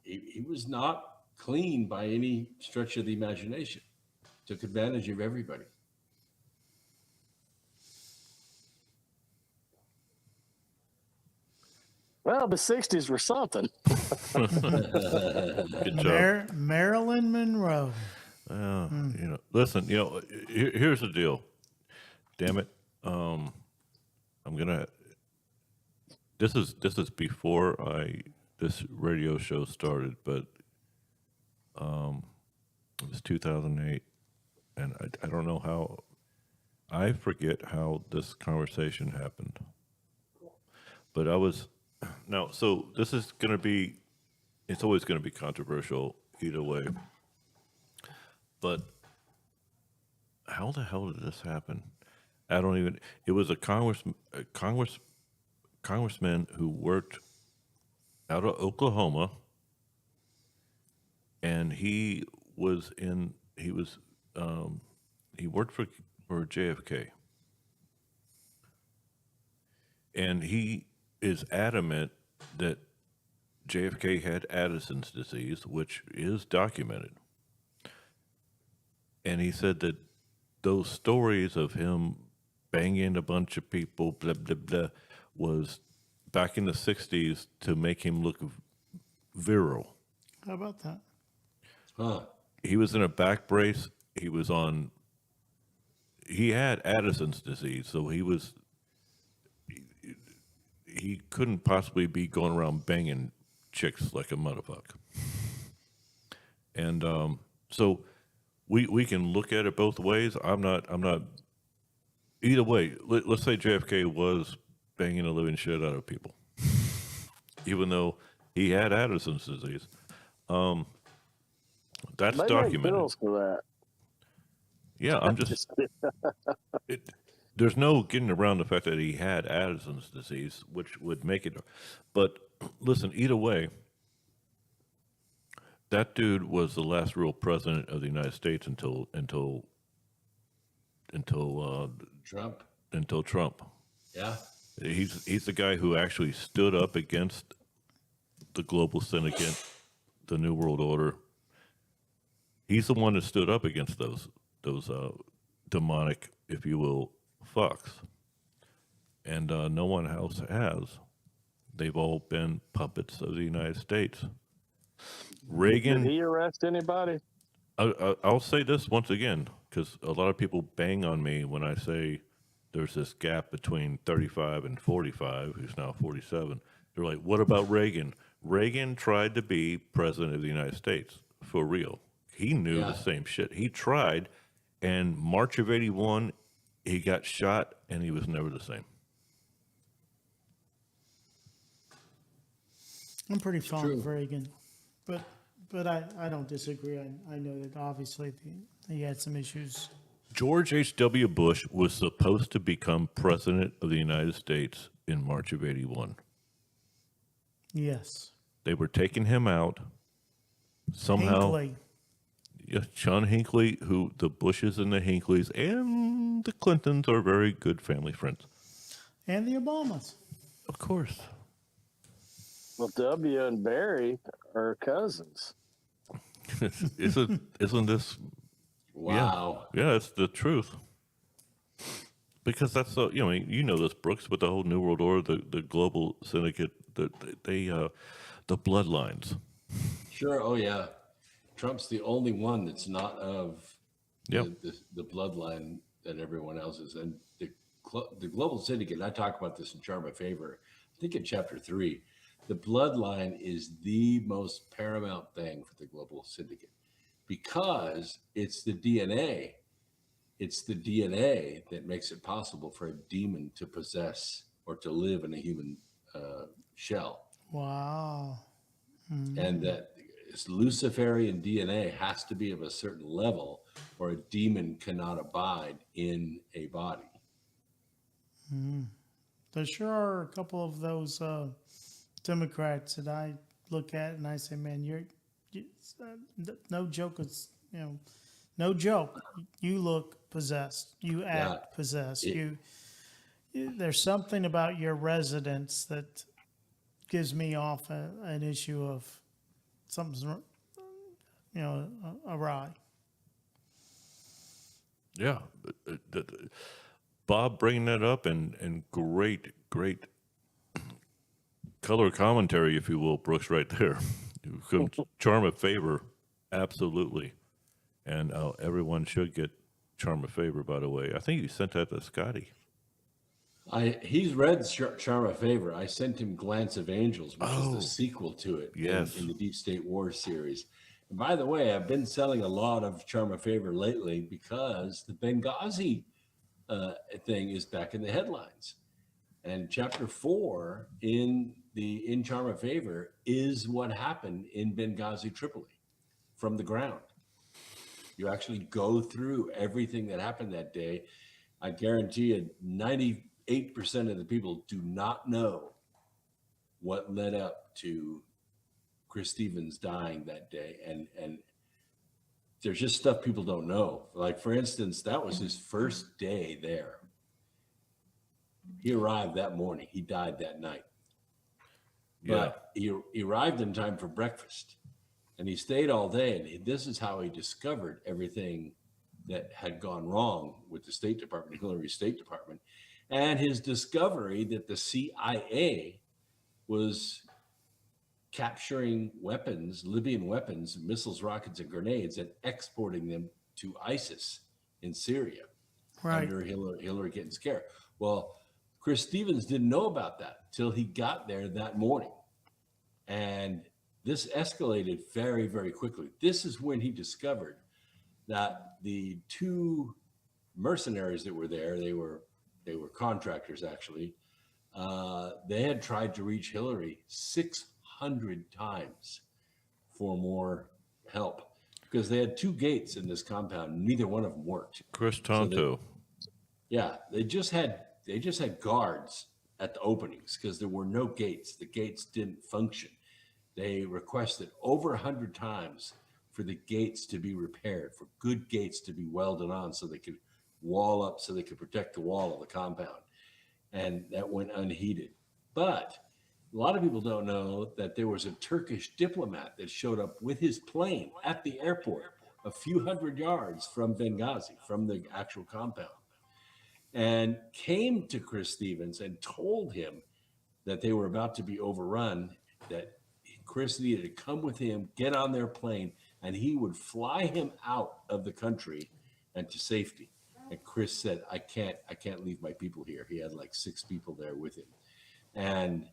he was not clean by any stretch of the imagination. Took advantage of everybody. Well, the 60s were something. Good job. Marilyn Monroe. Listen, here's the deal. Damn it. This is before this radio show started, but it was 2008, and I don't know how, I forget how this conversation happened, but so this is going to be, it's always going to be controversial either way, but how the hell did this happen? It was a congressman who worked out of Oklahoma, and he worked for JFK, and he is adamant that JFK had Addison's disease, which is documented. And he said that those stories of him banging a bunch of people, blah, blah, blah, was back in the 60s to make him look virile. How about that? Huh. He was in a back brace. He had Addison's disease, so he couldn't possibly be going around banging chicks like a motherfucker. And so we can look at it both ways. I'm not either way. Let's say JFK was banging the living shit out of people, even though he had Addison's disease. That's They make documented. pills for that. Yeah, I'm just. There's no getting around the fact that he had Addison's disease, which would make it. But listen, either way, that dude was the last real president of the United States until Trump. until Trump. Yeah. He's the guy who actually stood up against the global syndicate, the New World Order. He's the one that stood up against those demonic, if you will, fucks. And no one else has. They've all been puppets of the United States. Reagan. Did he arrest anybody? I'll say this once again, because a lot of people bang on me when I say there's this gap between 35 and 45, who's now 47. They're like, what about Reagan? Reagan tried to be president of the United States, for real. He knew the same shit. He tried, and March of 81, he got shot, and he was never the same. I'm pretty fond of Reagan, but I don't disagree. I know that obviously he had some issues. George H.W. Bush was supposed to become president of the United States in March of 81. Yes. They were taking him out. Somehow, Hinckley. Yeah, John Hinckley, who the Bushes and the Hinckleys and the Clintons are very good family friends. And the Obamas. Of course. Well, W and Barry are cousins. Isn't this? Wow. Yeah, it's the truth. Because that's the you know this, Brooks, with the whole New World Order, the global syndicate, the bloodlines. Sure. Oh yeah. Trump's the only one that's not of the bloodline that everyone else is. And the global syndicate, and I talk about this in Charm of Favor, I think in chapter 3, the bloodline is the most paramount thing for the global syndicate because it's the DNA. It's the DNA that makes it possible for a demon to possess or to live in a human shell. Wow. And that Luciferian DNA has to be of a certain level or a demon cannot abide in a body. There sure are a couple of those Democrats that I look at and I say, man, you're no joke. It's, no joke. You look possessed. You act possessed. There's something about your residence that gives me off an issue of something's, awry. Yeah. Bob bringing that up and great color commentary, if you will, Brooks, right there. Charm of Favor, absolutely. And everyone should get Charm of Favor, by the way. I think you sent that to Scotty. He's read Charm of Favor. I sent him Glance of Angels, which is the sequel to it in the Deep State War series. And by the way, I've been selling a lot of Charm of Favor lately because the Benghazi thing is back in the headlines. And chapter 4 in Charm of Favor is what happened in Benghazi, Tripoli, from the ground. You actually go through everything that happened that day. I guarantee you 98% of the people do not know what led up to Chris Stevens dying that day. And there's just stuff people don't know. Like, for instance, that was his first day there. He arrived that morning. He died that night. But he arrived in time for breakfast. And he stayed all day. And this is how he discovered everything that had gone wrong with the State Department, Hillary's State Department. And his discovery that the CIA was capturing weapons, Libyan weapons, missiles, rockets, and grenades, and exporting them to ISIS in Syria under Hillary getting scared. Well, Chris Stevens didn't know about that till he got there that morning. And this escalated very, very quickly. This is when he discovered that the two mercenaries that were there, they were contractors actually, they had tried to reach Hillary 600 times for more help. because they had 2 gates in this compound. And neither one of them worked. Chris Tonto. They just had guards at the openings because there were no gates. The gates didn't function. They requested over 100 times for the gates to be repaired, for good gates to be welded on so they could wall up, so they could protect the wall of the compound. And that went unheeded. But a lot of people don't know that there was a Turkish diplomat that showed up with his plane at the airport a few hundred yards from Benghazi, from the actual compound, and came to Chris Stevens and told him that they were about to be overrun, that Chris needed to come with him, get on their plane, and he would fly him out of the country and to safety. And Chris said, I can't leave my people here. He had like 6 people there with him. And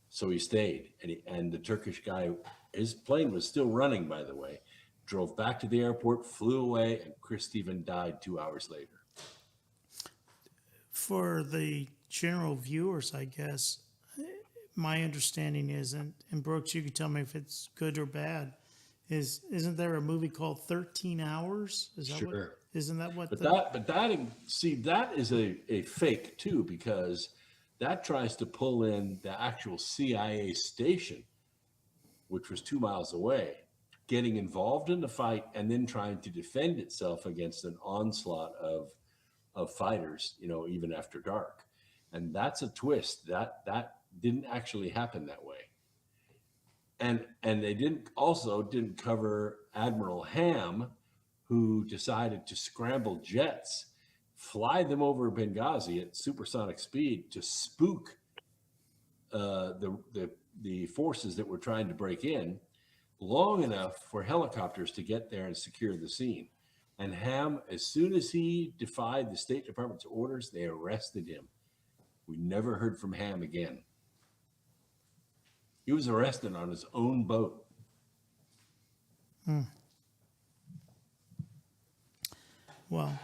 so he stayed. And the Turkish guy, his plane was still running, by the way, drove back to the airport, flew away, and Chris Stevens died 2 hours later. For the general viewers, I guess, my understanding is, and Brooks, you can tell me if it's good or bad, isn't there a movie called 13 Hours? Is that Sure. Isn't that what? That is a fake too, because that tries to pull in the actual CIA station, which was 2 miles away, getting involved in the fight and then trying to defend itself against an onslaught of fighters, even after dark. And that's a twist. That didn't actually happen that way. And they didn't cover Admiral Ham, who decided to scramble jets, fly them over Benghazi at supersonic speed to spook the forces that were trying to break in long enough for helicopters to get there and secure the scene. And Ham, as soon as he defied the State Department's orders, they arrested him. We never heard from Ham again. He was arrested on his own boat. Well,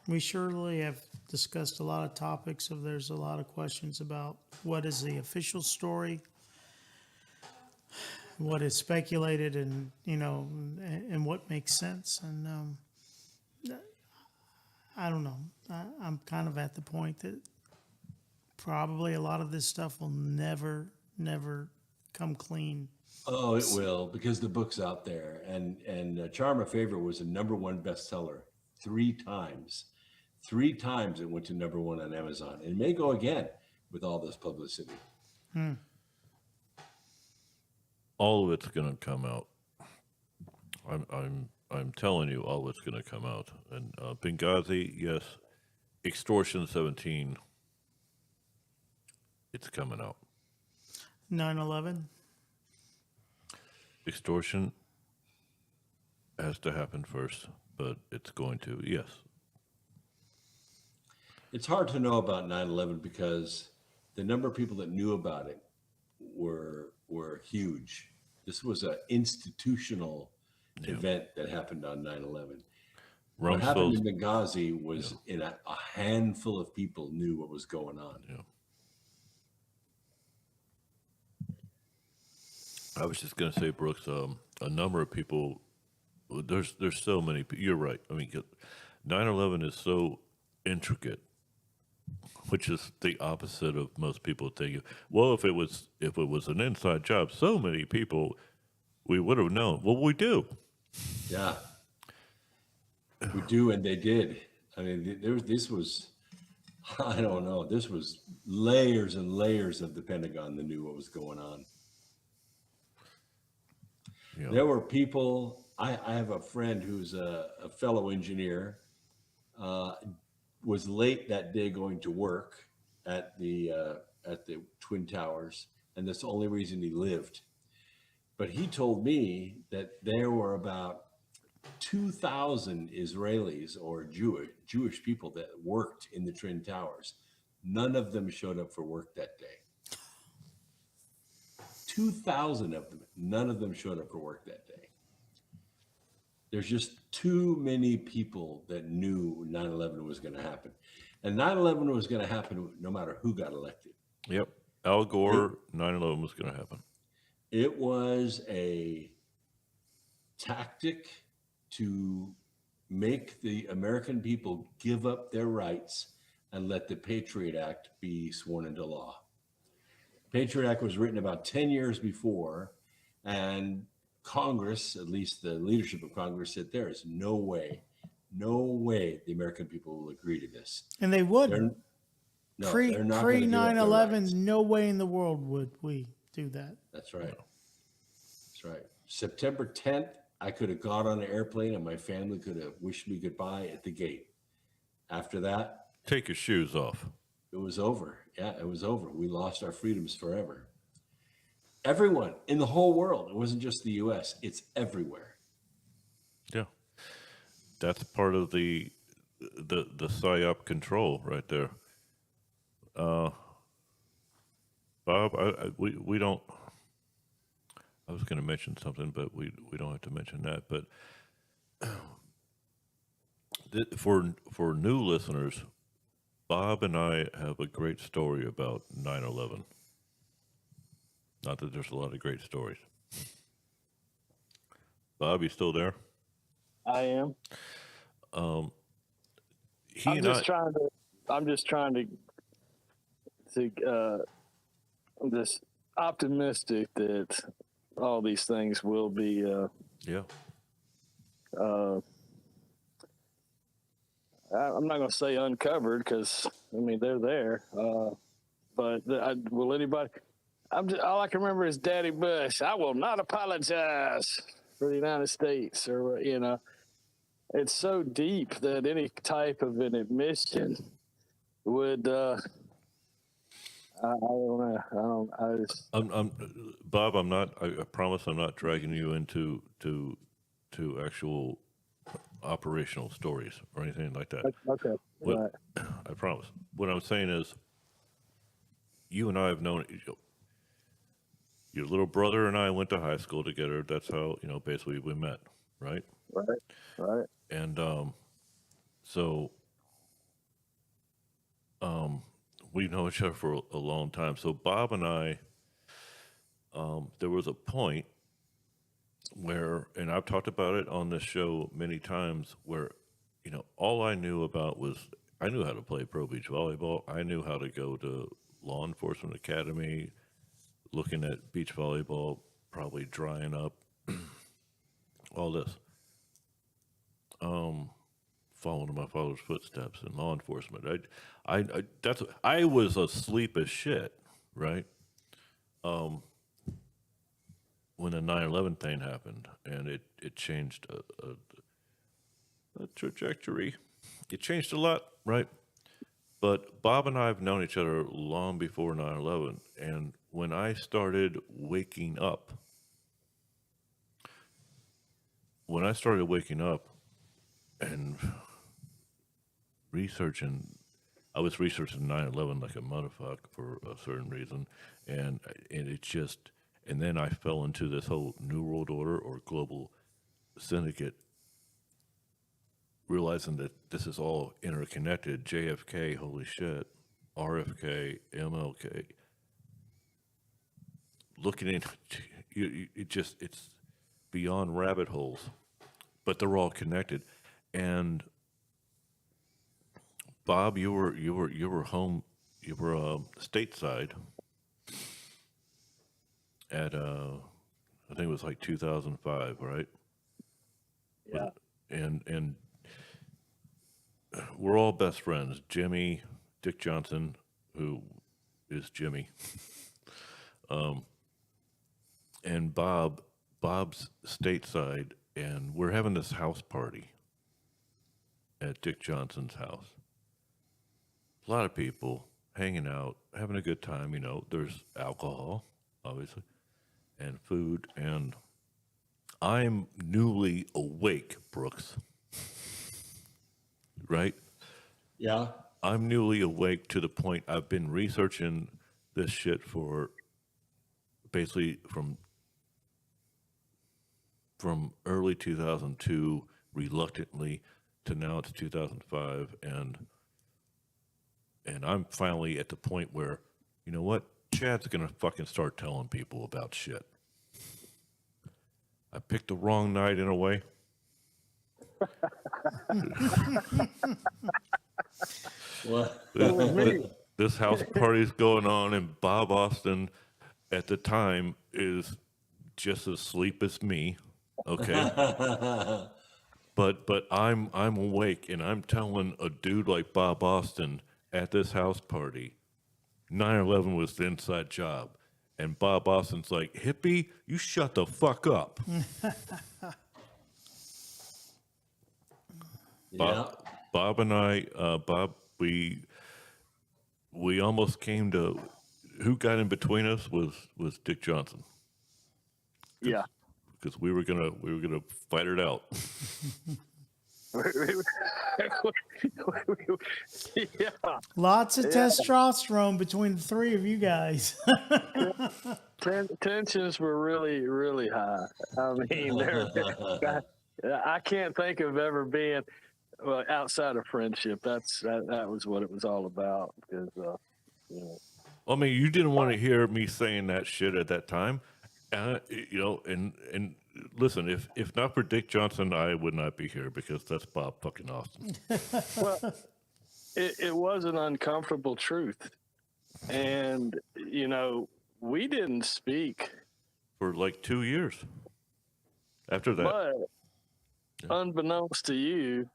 we surely have discussed a lot of topics. There's a lot of questions about what is the official story, what is speculated, and and what makes sense. And I don't know. I'm kind of at the point that probably a lot of this stuff will never come clean. Oh, it will, because the book's out there. And Charm of Favor was a #1 bestseller 3 times. 3 times it went to #1 on Amazon. And it may go again with all this publicity. All of it's going to come out. I'm telling you, all of it's going to come out. And Benghazi, yes. Extortion 17, it's coming out. 9/11. Extortion has to happen first, but it's going to, yes. It's hard to know about 9/11 because the number of people that knew about it were huge. This was an institutional event that happened on 9/11. What happened in Benghazi was in a handful of people knew what was going on. Yeah. I was just going to say, Brooks, a number of people, there's so many, you're right. I mean, 9/11 is so intricate, which is the opposite of most people thinking. Well, if it was an inside job, so many people, we would have known. Well, we do. Yeah. We do, and they did. I mean, this was, I don't know, this was layers and layers of the Pentagon that knew what was going on. Yeah. There were people, I have a friend who's a fellow engineer, was late that day going to work at the Twin Towers, and that's the only reason he lived. But he told me that there were about 2,000 Israelis or Jewish people that worked in the Twin Towers. None of them showed up for work that day. 2,000 of them, none of them showed up for work that day. There's just too many people that knew 9/11 was going to happen. And 9/11 was going to happen no matter who got elected. Yep. Al Gore, 9/11 was going to happen. It was a tactic to make the American people give up their rights and let the Patriot Act be sworn into law. Patriot Act was written about 10 years before, and Congress, at least the leadership of Congress, said there is no way the American people will agree to this. And they wouldn't. They're not gonna give up their 9/11, rights. no way in the world would we do that. That's right. That's right. September 10th, I could have got on an airplane and my family could have wished me goodbye at the gate. After that, Take your shoes off. it was over. Yeah, it was over. We lost our freedoms forever. Everyone in the whole world, it wasn't just the US, it's everywhere. Yeah, that's part of the PSYOP control right there. Bob, we don't. I was going to mention something, but we don't have to mention that. But for new listeners, Bob and I have a great story about 9/11. Not that there's a lot of great stories. Bob, you still there? I am. He I'm and just I, trying to. I'm just trying to. I'm just optimistic that all these things will be. yeah. I'm not going to say uncovered because I mean they're there. But will anybody? All I can remember is Daddy Bush. I will not apologize for the United States, or it's so deep that any type of an admission would. I don't know. I just. Bob, I'm not. I promise, I'm not dragging you into actual operational stories or anything like that. Okay. What, Right. I promise. What I'm saying is, you and I have known. Your little brother and I went to high school together. That's how basically we met, right? Right. And so we've known each other for a long time. So Bob and I, there was a point where, and I've talked about it on this show many times, where, all I knew about was I knew how to play pro beach volleyball. I knew how to go to law enforcement academy, looking at beach volleyball, probably drying up, all this. Following in my father's footsteps in law enforcement. I was asleep as shit, right? When the 9/11 thing happened, and it changed a trajectory. It changed a lot, right? But Bob and I have known each other long before 9/11, and when I started waking up, and I was researching 9/11 like a motherfucker for a certain reason, and then I fell into this whole New World Order or global syndicate, realizing that this is all interconnected. JFK, holy shit, RFK, MLK. Looking in, it's beyond rabbit holes, but they're all connected. And Bob, you were home, you were stateside at I think it was like 2005, right? Yeah. And we're all best friends. Jimmy, Dick Johnson, who is Jimmy, and Bob's stateside, and we're having this house party at Dick Johnson's house. A lot of people hanging out, having a good time. There's alcohol, obviously, and food. And I'm newly awake, Brooks. Right? Yeah. I'm newly awake to the point I've been researching this shit for basically from early 2002, reluctantly, to now it's 2005, and I'm finally at the point where, you know what, Chad's gonna fucking start telling people about shit. I picked the wrong night in a way, What? This house party's going on, and Bob Austin at the time is just as asleep as me. Okay. But I'm awake, and I'm telling a dude like Bob Austin at this house party, 9/11 was the inside job. And Bob Austin's like, hippie, you shut the fuck up. Yeah. Bob and I, we almost came to, who got in between us was Dick Johnson. Yeah. Because we were gonna fight it out. Yeah. Lots of testosterone between the three of you guys. Tensions were really, really high. I mean, I can't think of ever being outside of friendship. That was what it was all about. Because, you know. I mean, you didn't want to hear me saying that shit at that time, you know. And listen, if not for Dick Johnson, I would not be here because that's Bob fucking Austin. Well, it was an uncomfortable truth, and you know, we didn't speak For like 2 years after that. but unbeknownst to you,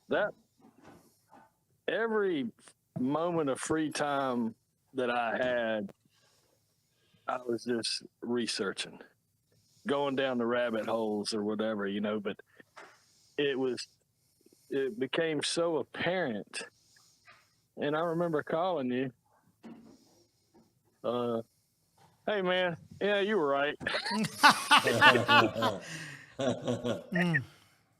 that every moment of free time that I had, I was just researching, going down the rabbit holes or whatever, you know, but it became so apparent. And I remember calling you, hey man, yeah, you were right.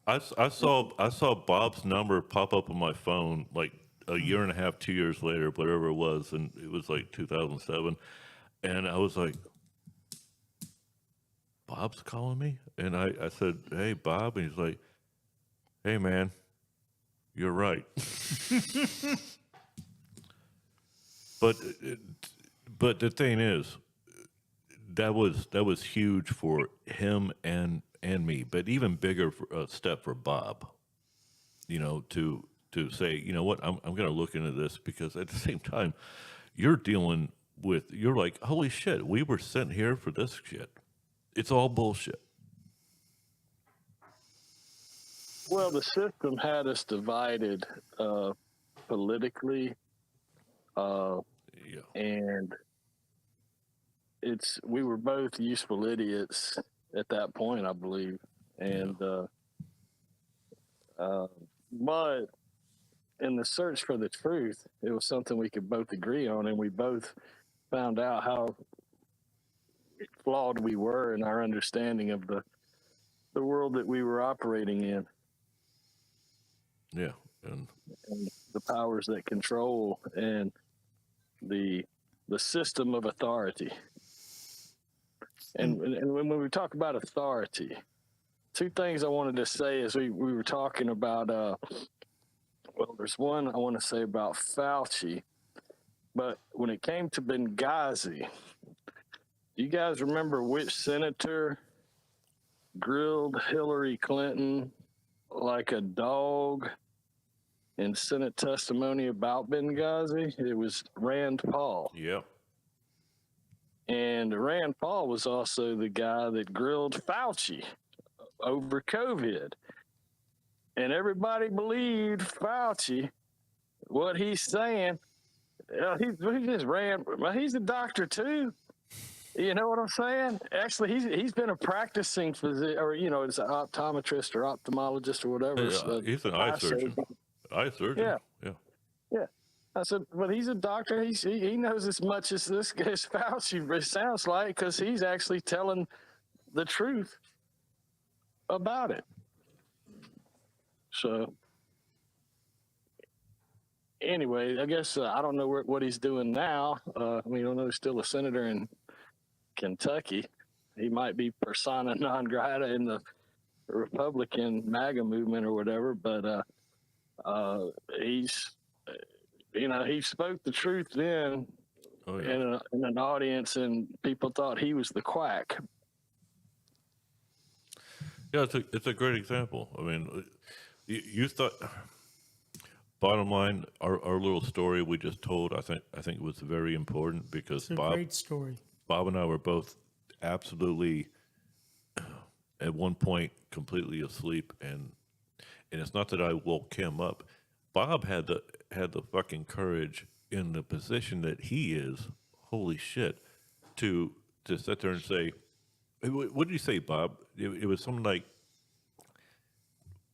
I saw Bob's number pop up on my phone like a year and a half, 2 years later, whatever it was, and it was like 2007, and I was like, Bob's calling me, and I said, hey Bob, and he's like, hey man, you're right. but the thing is, that was huge for him and me, but even bigger step for Bob, you know, to say, you know what, I'm going to look into this, because at the same time, you're like, holy shit, we were sent here for this shit. It's all bullshit. Well, the system had us divided politically, and we were both useful idiots at that point, I believe, and but in the search for the truth, it was something we could both agree on, and we both found out how flawed we were in our understanding of the world that we were operating in. Yeah, and the powers that control and the system of authority. And when we talk about authority, two things I wanted to say as we were talking about, well, there's one I want to say about Fauci, but when it came to Benghazi, you guys remember which senator grilled Hillary Clinton like a dog in Senate testimony about Benghazi? It was Rand Paul. Yep. And Rand Paul was also the guy that grilled Fauci over COVID. And everybody believed Fauci, what he's saying. He just ran. He's a doctor too. You know what I'm saying? Actually, he's been a practicing physician, or you know, it's an optometrist or ophthalmologist or whatever. He's an eye surgeon. Eye surgeon. Yeah. I said, but he's a doctor. He knows as much as this guy's Fauci. It sounds like, because he's actually telling the truth about it. So, anyway, I guess I don't know what he's doing now. I mean, I don't know, he's still a senator in Kentucky. He might be persona non grata in the Republican MAGA movement or whatever, but he's, you know, he spoke the truth then in an audience, and people thought he was the quack. Yeah, it's a great example. I mean, you thought. Bottom line, our little story we just told, I think it was very important because It's a great story. Bob and I were both absolutely at one point completely asleep, and it's not that I woke him up. Bob had the fucking courage in the position that he is. Holy shit! To sit there and say, what did you say, Bob? It was something like,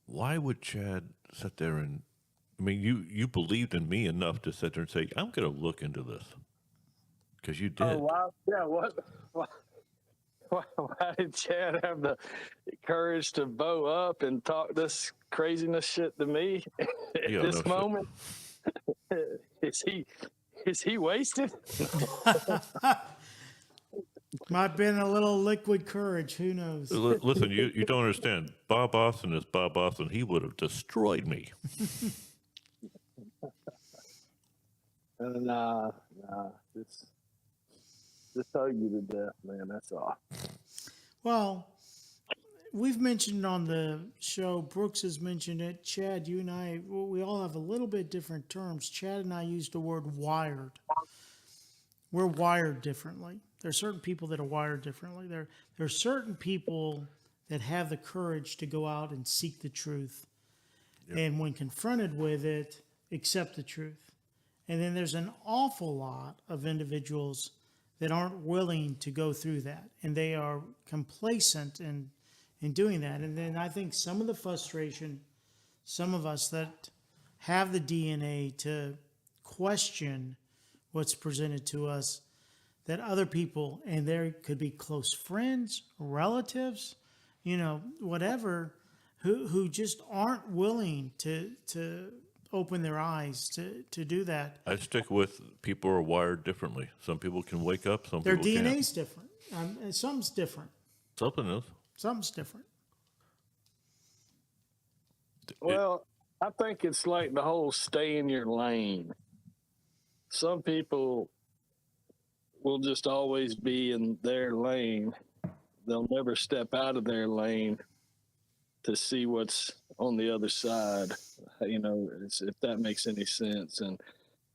why would Chad sit there and? I mean, you believed in me enough to sit there and say, I'm going to look into this. Because you did. Oh, wow. Yeah, why did Chad have the courage to bow up and talk this craziness shit to me at Yeah, this no moment? Is he wasted? Might have been a little liquid courage. Who knows? Listen, you don't understand. Bob Austin is Bob Austin. He would have destroyed me. Nah. Just hug you to death, man. That's all. Well, we've mentioned on the show, Brooks has mentioned it. Chad, you and I, we all have a little bit different terms. Chad and I used the word wired. We're wired differently. There are certain people that are wired differently. There are certain people that have the courage to go out and seek the truth. Yep. And when confronted with it, accept the truth. And then there's an awful lot of individuals that aren't willing to go through that. And they are complacent in doing that. And then I think some of the frustration, some of us that have the DNA to question what's presented to us, that other people, and there could be close friends, relatives, whatever, who just aren't willing to open their eyes to do that. I stick with people are wired differently. Some people can wake up, some their people can't. Their DNA's different. And something's different. Something is. Something's different. Well, I think it's like the whole stay in your lane. Some people will just always be in their lane. They'll never step out of their lane to see what's on the other side, if that makes any sense. And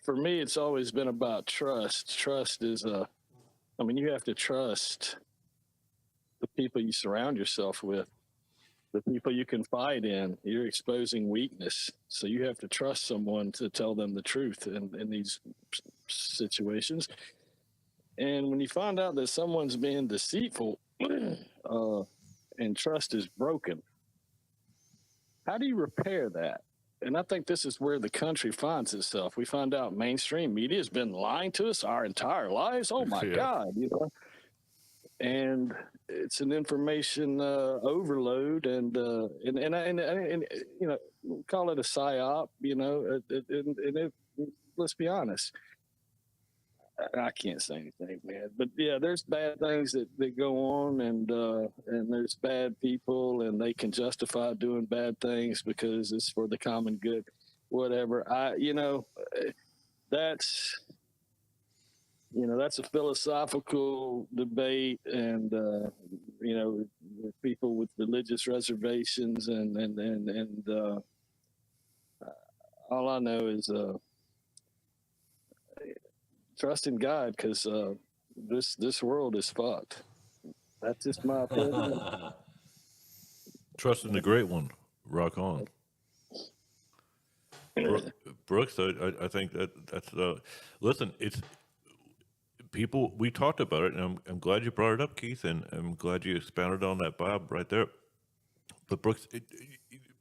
for me, it's always been about trust. Trust is you have to trust the people you surround yourself with, the people you confide in. You're exposing weakness. So you have to trust someone to tell them the truth in these situations. And when you find out that someone's being deceitful and trust is broken, how do you repair that? And I think this is where the country finds itself. We find out mainstream media has been lying to us our entire lives. Oh my God, and it's an information overload, and call it a psyop. Let's be honest. I can't say anything, man. But yeah, there's bad things that go on, and there's bad people, and they can justify doing bad things because it's for the common good, whatever. That's a philosophical debate, and people with religious reservations, and all I know is trust in God, because this world is fucked. That's just my opinion. Trust in the great one. Rock on. Brooks, I think that's listen, it's people, we talked about it, and I'm glad you brought it up, Keith, and I'm glad you expounded on that, Bob, right there. But Brooks,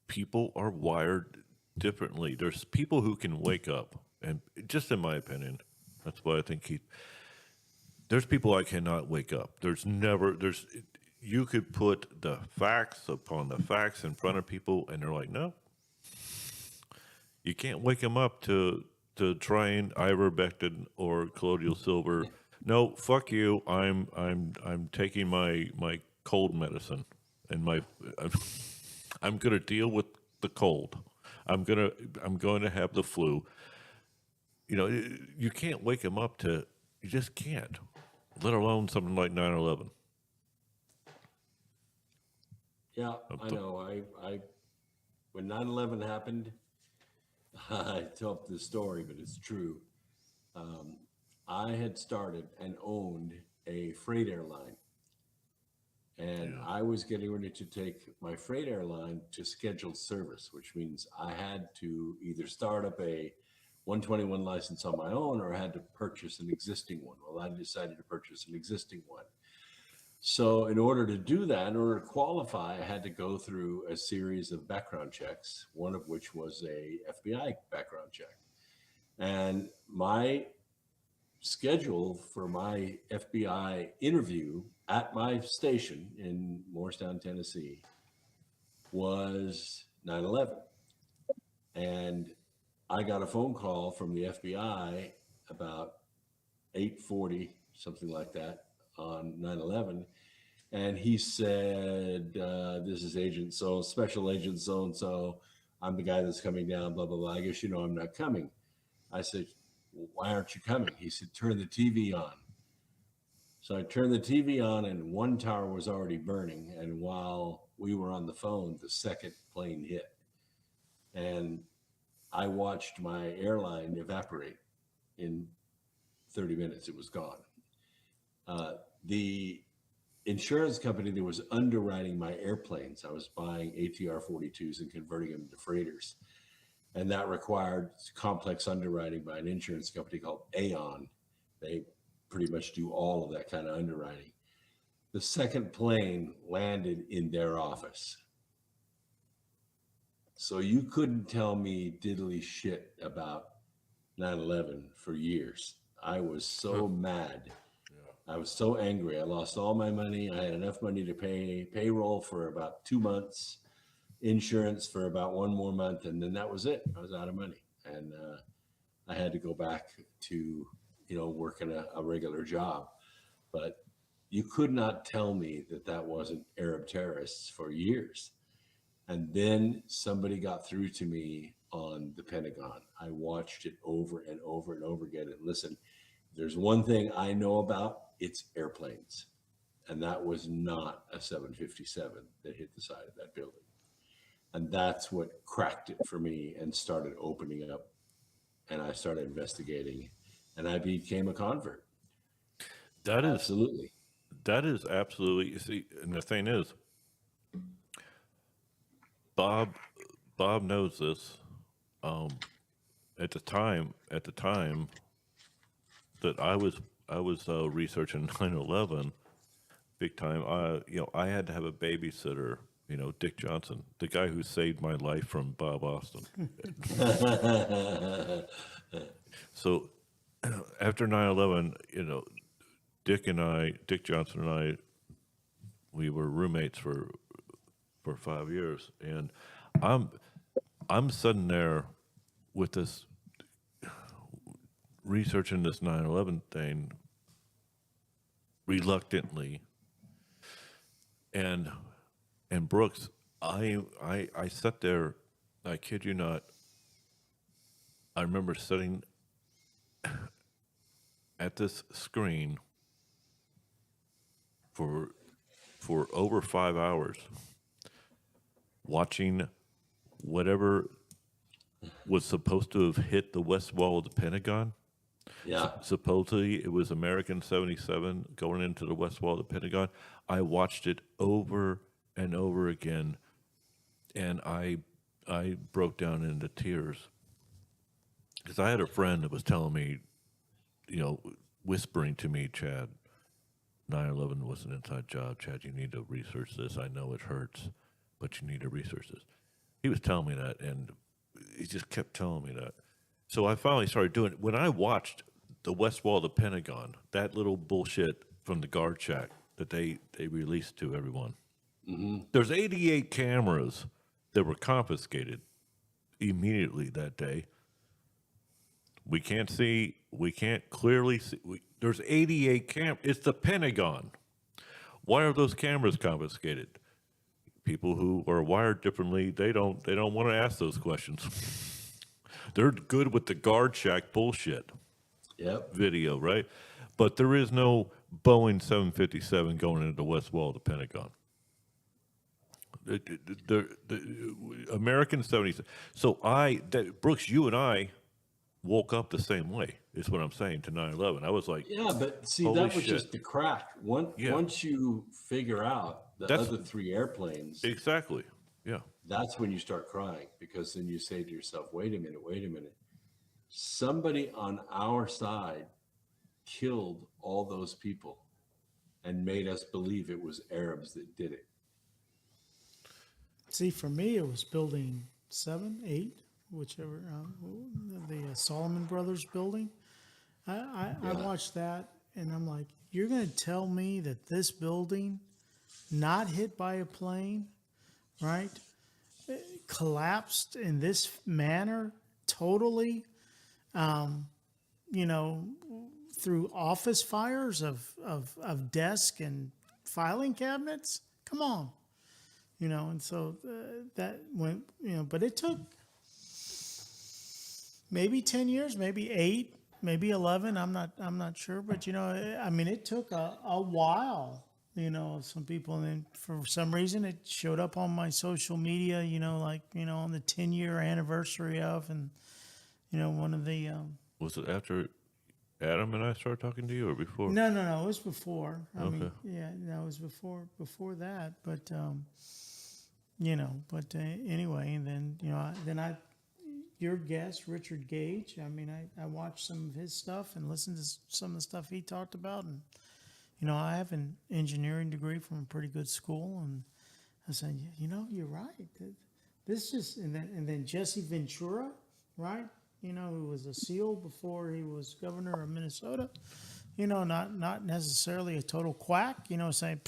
people are wired differently. There's people who can wake up, and just in my opinion, that's why I think Keith, there's people I cannot wake up. You could put the facts upon the facts in front of people, and they're like, no. You can't wake them up to trying ivermectin or colloidal silver. No, fuck you. I'm taking my cold medicine, and I'm gonna deal with the cold. I'm going to have the flu. You can't wake them up to. You just can't. Let alone something like 9/11. Yeah, I know. I when 9/11 happened, I told the story, but it's true. I had started and owned a freight airline, and I was getting ready to take my freight airline to scheduled service, which means I had to either start up a 121 license on my own or I had to purchase an existing one. Well, I decided to purchase an existing one. So, in order to do that, in order to qualify, I had to go through a series of background checks, one of which was a FBI background check. And my schedule for my FBI interview at my station in Morristown, Tennessee, was 9/11. And I got a phone call from the FBI about 8:40, something like that, on 9/11. And he said, this is Agent so, Special Agent so-and-so. I'm the guy that's coming down, blah, blah, blah. I guess you know I'm not coming. I said, well, why aren't you coming? He said, turn the TV on. So I turned the TV on and one tower was already burning. And while we were on the phone, the second plane hit. And I watched my airline evaporate. In 30 minutes, it was gone. The insurance company that was underwriting my airplanes, I was buying ATR 42s and converting them to freighters. And that required complex underwriting by an insurance company called Aon. They pretty much do all of that kind of underwriting. The second plane landed in their office. So you couldn't tell me diddly shit about 9/11 for years. I was so mad. I was so angry. I lost all my money. I had enough money to pay payroll for about 2 months, insurance for about 1 more month, and then that was it. I was out of money, and I had to go back to working a regular job. But you could not tell me that that wasn't Arab terrorists for years. And then somebody got through to me on the Pentagon. I watched it over and over and over again. And listen, there's one thing I know about, it's airplanes. And that was not a 757 that hit the side of that building. And that's what cracked it for me and started opening up. And I started investigating and I became a convert. That is absolutely. That is absolutely. You see, and the thing is, Bob knows this. At the time that I was researching 9/11, big time. I had to have a babysitter. Dick Johnson, the guy who saved my life from Bob Austin. So after 9/11, Dick Johnson and I, we were roommates for 5 years, and I'm sitting there with this researching this 9/11 thing reluctantly, and Brooks, I sat there, I kid you not, I remember sitting at this screen for over 5 hours watching whatever was supposed to have hit the west wall of the Pentagon. Yeah. Supposedly it was American 77 going into the west wall of the Pentagon. I watched it over and over again, and I broke down into tears because I had a friend that was telling me, whispering to me, Chad, 9/11 was an inside job. Chad, you need to research this. I know it hurts, but you need to research this. He was telling me that, and he just kept telling me that. So I finally started doing it. When I watched the west wall of the Pentagon, that little bullshit from the guard shack that they released to everyone, there's 88 cameras that were confiscated immediately that day. We can't clearly see. There's 88 cameras. It's the Pentagon. Why are those cameras confiscated? People who are wired differently, they don't want to ask those questions. They're good with the guard shack bullshit. Yep. Video, right? But there is no Boeing 757 going into the west wall of the Pentagon. the American 70s. So Brooks, you and I woke up the same way, is what I'm saying, to 9/11. I was like, Yeah, but see, holy that was shit. just the crack. Once you figure out the other 3 airplanes, exactly. Yeah. that's when you start crying, because then you say to yourself, wait a minute. Somebody on our side killed all those people and made us believe it was Arabs that did it. See, for me, it was building 7, 8, whichever, the Solomon Brothers building. I watched that, and I'm like, you're going to tell me that this building, not hit by a plane, right, collapsed in this manner totally, through office fires of desk and filing cabinets? Come on. And so that went, but it took maybe 10 years, maybe 8, maybe 11. I'm not sure, but it took a while. Some people, and then for some reason it showed up on my social media. On the 10-year anniversary of, and one of the. Was it after Adam and I started talking to you, or before? No, it was before. I mean, Okay. it was before that, but. Anyway, and then your guest, Richard Gage, I watched some of his stuff and listened to some of the stuff he talked about. And, I have an engineering degree from a pretty good school. And I said, you're right. This just, and then Jesse Ventura, right? Who was a SEAL before he was governor of Minnesota, not necessarily a total quack, saying,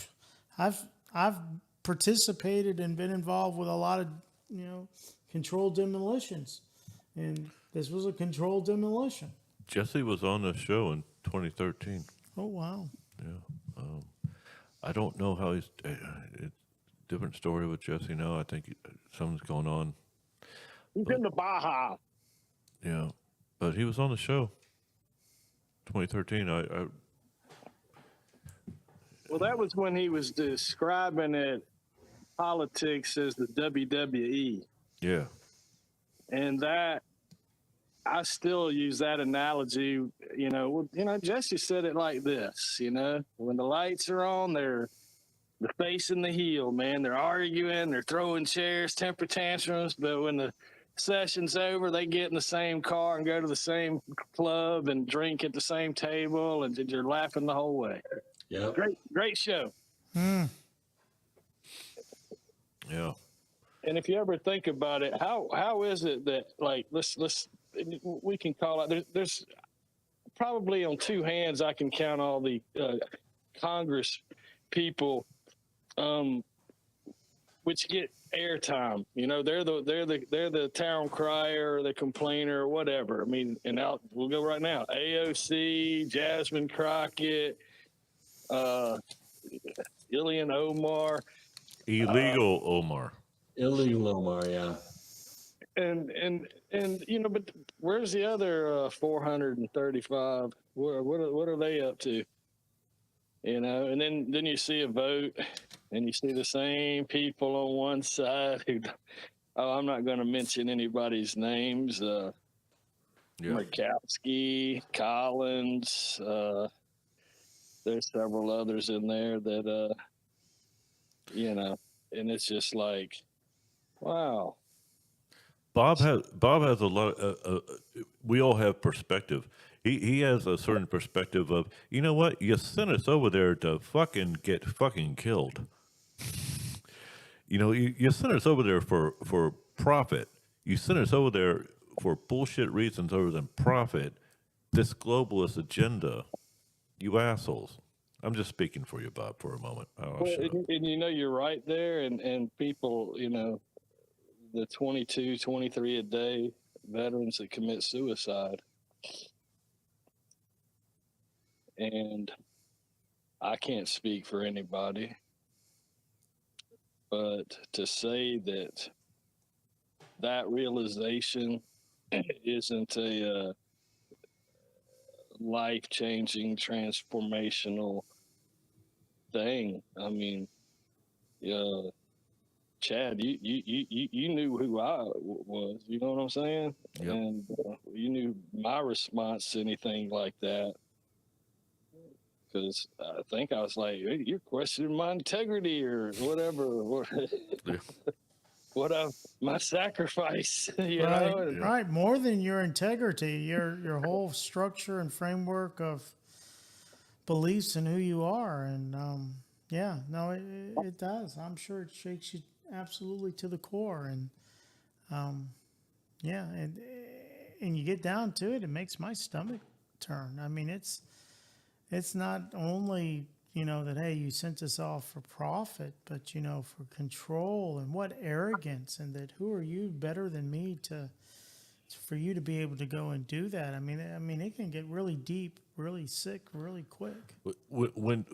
I've participated and been involved with a lot of controlled demolitions, and this was a controlled demolition. Jesse was on the show in 2013. Oh wow. Yeah. I don't know how he's different story with Jesse now. I think something's going on. He's in the Baja. Yeah, but he was on the show 2013. Well, that was when he was describing it, politics as the WWE. Yeah. And that, I still use that analogy, Jesse said it like this, when the lights are on, they're facing the heel, man. They're arguing, they're throwing chairs, temper tantrums, but when the session's over, they get in the same car and go to the same club and drink at the same table, and you're laughing the whole way. Yeah. Great show. Mm. Yeah. And if you ever think about it, how is it that, like, we can call out, there's probably on 2 hands I can count all the Congress people which get airtime. They're the town crier or the complainer or whatever. I mean, and we'll go right now. AOC, Jasmine Crockett, Ilhan Omar. Illegal Omar. Illegal Omar, yeah. And but where's the other 435? What are they up to? And then you see a vote, and you see the same people on one side who, I'm not going to mention anybody's names. Murkowski, Collins. There's several others in there that, and it's just like, wow. Bob has a lot of, we all have perspective. He has a certain perspective of, you know what, you sent us over there to fucking get fucking killed. You sent us over there for profit. You sent us over there for bullshit reasons other than profit. This globalist agenda, you assholes. I'm just speaking for you, Bob, for a moment. You're right there, and people, the 22, 23 a day veterans that commit suicide. And I can't speak for anybody, but to say that realization isn't a life-changing, transformational thing. I mean, Chad, you knew who I was. You know what I'm saying? Yep. And you knew my response to anything like that. Because I think I was like, hey, you're questioning my integrity or whatever. Yeah. My sacrifice, you Right, know? And right. More than your integrity, your whole structure and framework of beliefs and who you are. And yeah, no, it does. I'm sure it shakes you absolutely to the core. And yeah, and you get down to it, it makes my stomach turn. I mean, it's not only, that, hey, you sent us off for profit, but, for control, and what arrogance, and that who are you better than me for you to be able to go and do that. I mean, it can get really deep, really sick, really quick. When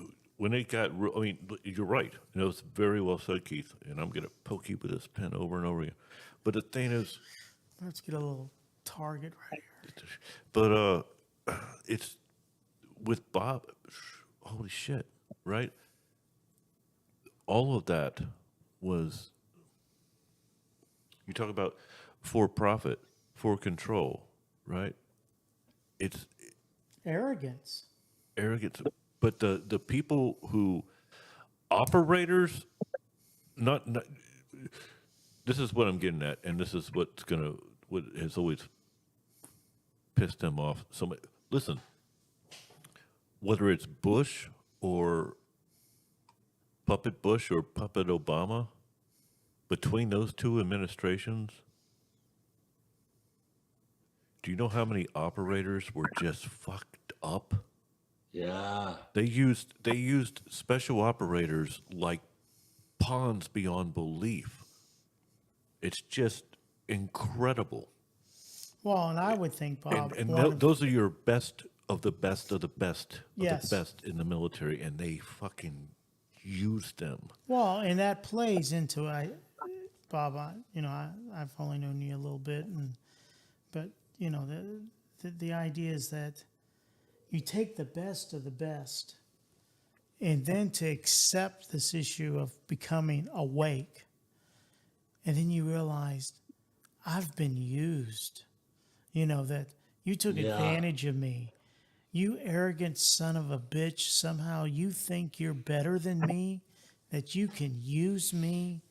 it got, I mean, you're right. It's very well said, Keith. And I'm gonna poke you with this pen over and over again. But the thing is, Let's get a little target right here. but it's with Bob. Holy shit! Right? All of that was. You talk about for profit, for control, right? It's Arrogance. arrogance. But the people who operators, not this is what I'm getting at, and this is what has always pissed them off. So listen, whether it's Bush or Puppet Bush or Puppet Obama, between those two administrations, do you know how many operators were just fucked up? Yeah. They used special operators like pawns beyond belief. It's just incredible. Well, and I would think, Bob, And one of- those are your best of the best of the best of Yes. the best in the military, and they fucking used them. well, and that plays into Bob. I've only known you a little bit, but the idea is that you take the best of the best, and then to accept this issue of becoming awake, and then you realize I've been used. That you took Yeah. advantage of me. You arrogant son of a bitch. Somehow you think you're better than me, that you can use me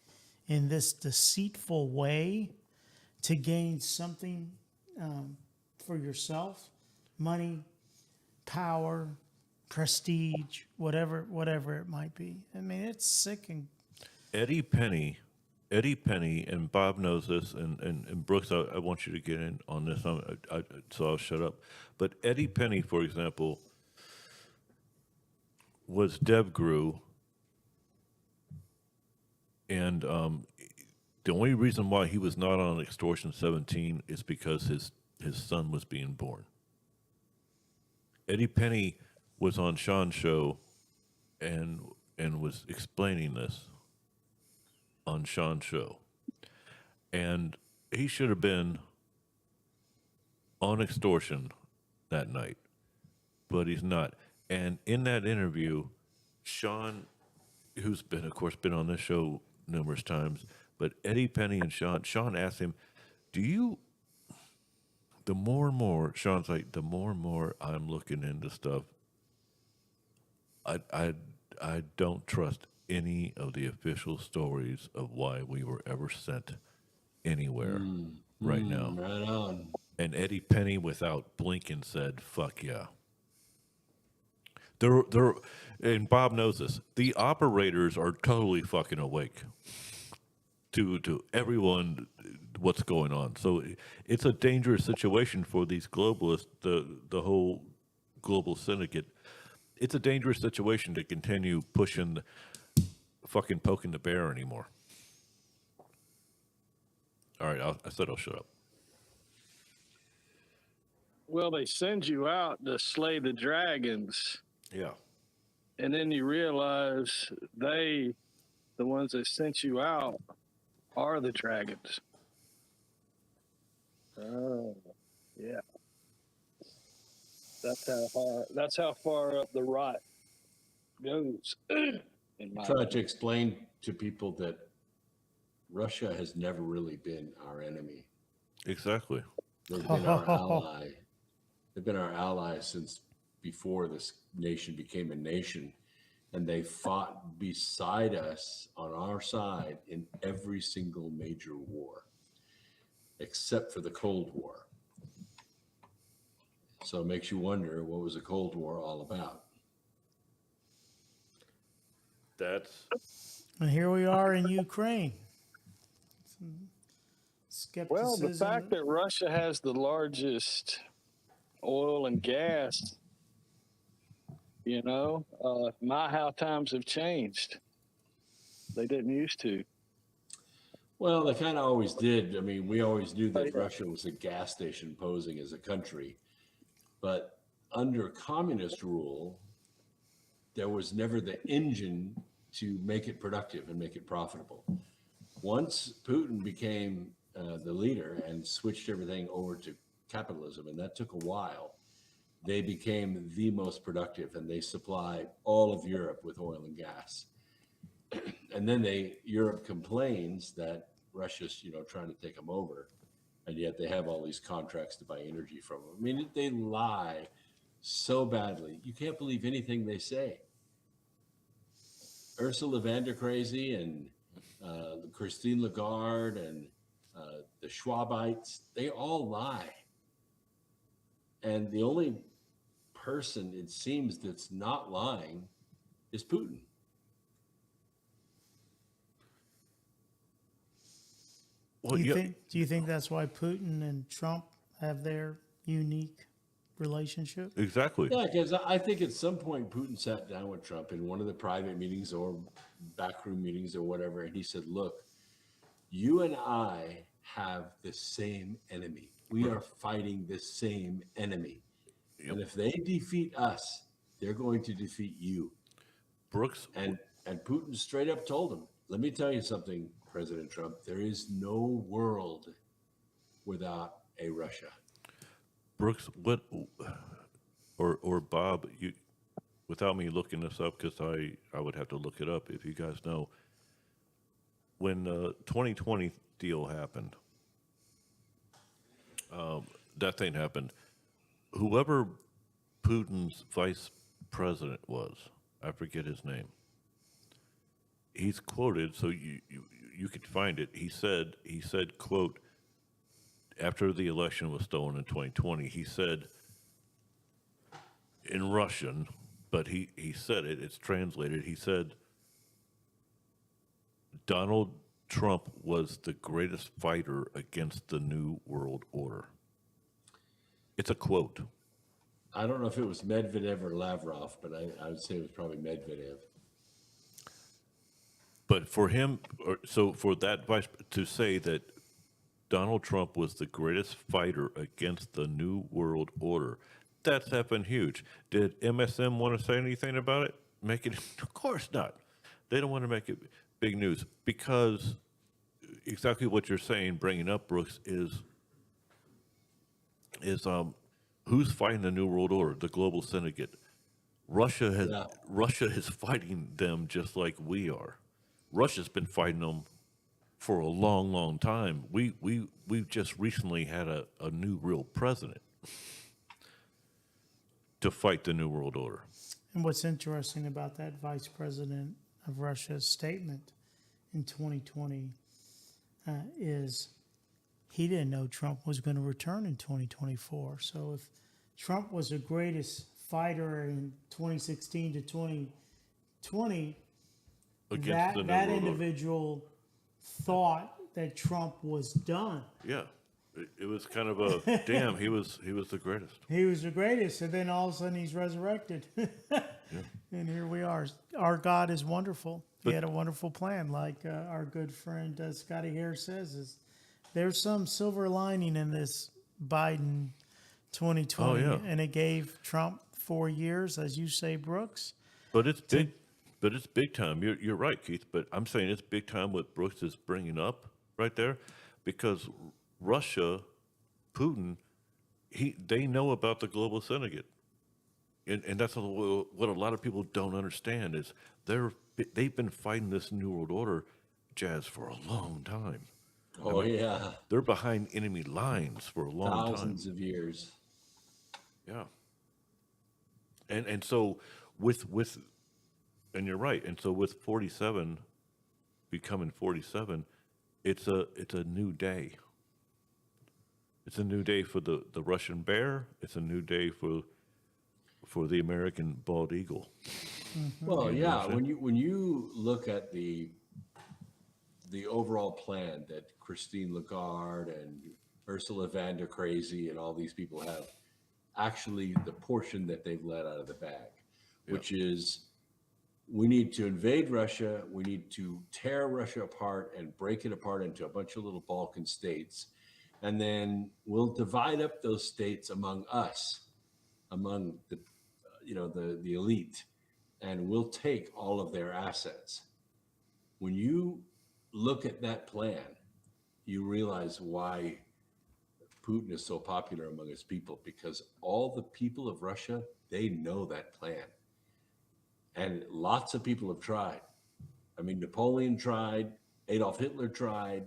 in this deceitful way to gain something for yourself, money, power, prestige, whatever it might be. I mean, it's sick. And Eddie Penny, and Bob knows this, and Brooks, I want you to get in on this, so I'll shut up. But Eddie Penny, for example, was DevGru, and the only reason why he was not on Extortion 17 is because his son was being born. Eddie Penny was on Sean's show and was explaining this on Sean's show. And he should have been on Extortion that night, but he's not. And in that interview, Sean, who's been, of course, been on this show numerous times, but Eddie Penny and Sean asked him, the more and more, Sean's like, the more and more I'm looking into stuff, I don't trust any of the official stories of why we were ever sent anywhere right now. Right on. And Eddie Penny, without blinking, said, "Fuck yeah." They're and Bob knows this. The operators are totally fucking awake to everyone, what's going on. So it's a dangerous situation for these globalists, the whole global syndicate. It's a dangerous situation to continue pushing, fucking poking the bear anymore. All right, I said I'll shut up. well, they send you out to slay the dragons, Yeah. and then you realize the ones that sent you out, are the dragons. Oh, yeah. That's how far up the rot goes. In my Try to explain to people that Russia has never really been our enemy. Exactly. They've been our ally. They've been our ally since before this nation became a nation. And they fought beside us on our side in every single major war, except for the Cold War. So it makes you wonder, what was the Cold War all about? And here we are in Ukraine. Skepticism. Well, the fact that Russia has the largest oil and gas, my how times have changed. They didn't used to. Well, they kind of always did. I mean, we always knew that Russia was a gas station posing as a country. But under communist rule, there was never the engine to make it productive and make it profitable. Once Putin became the leader and switched everything over to capitalism, and that took a while, they became the most productive, and they supply all of Europe with oil and gas. And then Europe complains that Russia's, trying to take them over, and yet they have all these contracts to buy energy from them. I mean, they lie so badly. You can't believe anything they say. Ursula von der Crazy and Christine Lagarde and the Schwabites, they all lie. And the only person, it seems, that's not lying is Putin. Well, do you think that's why Putin and Trump have their unique relationship? Exactly. Yeah, because I think at some point Putin sat down with Trump in one of the private meetings or backroom meetings or whatever, and he said, look, you and I have the same enemy. We are fighting the same enemy. Yep. And if they defeat us, they're going to defeat you. Brooks. And Putin straight up told him, let me tell you something, President Trump, there is no world without a Russia. Brooks, what, or Bob, you, without me looking this up, because I would have to look it up if you guys know, when the 2020 deal happened, that thing happened, whoever Putin's vice president was, I forget his name, he's quoted, so you could find it, he said, quote, after the election was stolen in 2020, he said in Russian, but he said it, it's translated, he said, Donald Trump was the greatest fighter against the New World Order. It's a quote. I don't know if it was Medvedev or Lavrov, but I would say it was probably Medvedev. But for him, so for that vice to say that Donald Trump was the greatest fighter against the New World Order, that's effing huge. Did MSM want to say anything about it? Make it? Of course not. They don't want to make it big news because exactly what you're saying, bringing up, Brooks, is who's fighting the New World Order, the global syndicate. Russia is fighting them just like we are. Russia's been fighting them for a long, long time. We've just recently had a new real president to fight the New World Order. And what's interesting about that vice president of Russia's statement in 2020 is he didn't know Trump was going to return in 2024. So if Trump was the greatest fighter in 2016 to 2020, that individual thought that Trump was done. Yeah. It was kind of a damn. He was the greatest. He was the greatest, and then all of a sudden he's resurrected, and here we are. Our God is wonderful. He had a wonderful plan, like our good friend Scotty Harris says. There's some silver lining in this Biden 2020, and it gave Trump 4 years, as you say, Brooks. But it's big. But it's big time. You're right, Keith. But I'm saying it's big time what Brooks is bringing up right there, because Russia, Putin, they know about the global syndicate, and that's what a lot of people don't understand is they've been fighting this New World Order jazz for a long time. Oh, yeah. They're behind enemy lines for a long Thousands time. of years. Yeah. And so with and you're right. And so with 47 becoming 47, it's a new day. It's a new day for the Russian bear. It's a new day for the American bald eagle. Well, You know what yeah. I'm saying? When you look at the overall plan that Christine Lagarde and Ursula von der Crazy and all these people have, actually the portion that they've let out of the bag, which is we need to invade Russia. We need to tear Russia apart and break it apart into a bunch of little Balkan states. And then we'll divide up those states among us, among the, the elite, and we'll take all of their assets. When you look at that plan, you realize why Putin is so popular among his people, because all the people of Russia, they know that plan. And lots of people have tried. I mean, Napoleon tried, Adolf Hitler tried.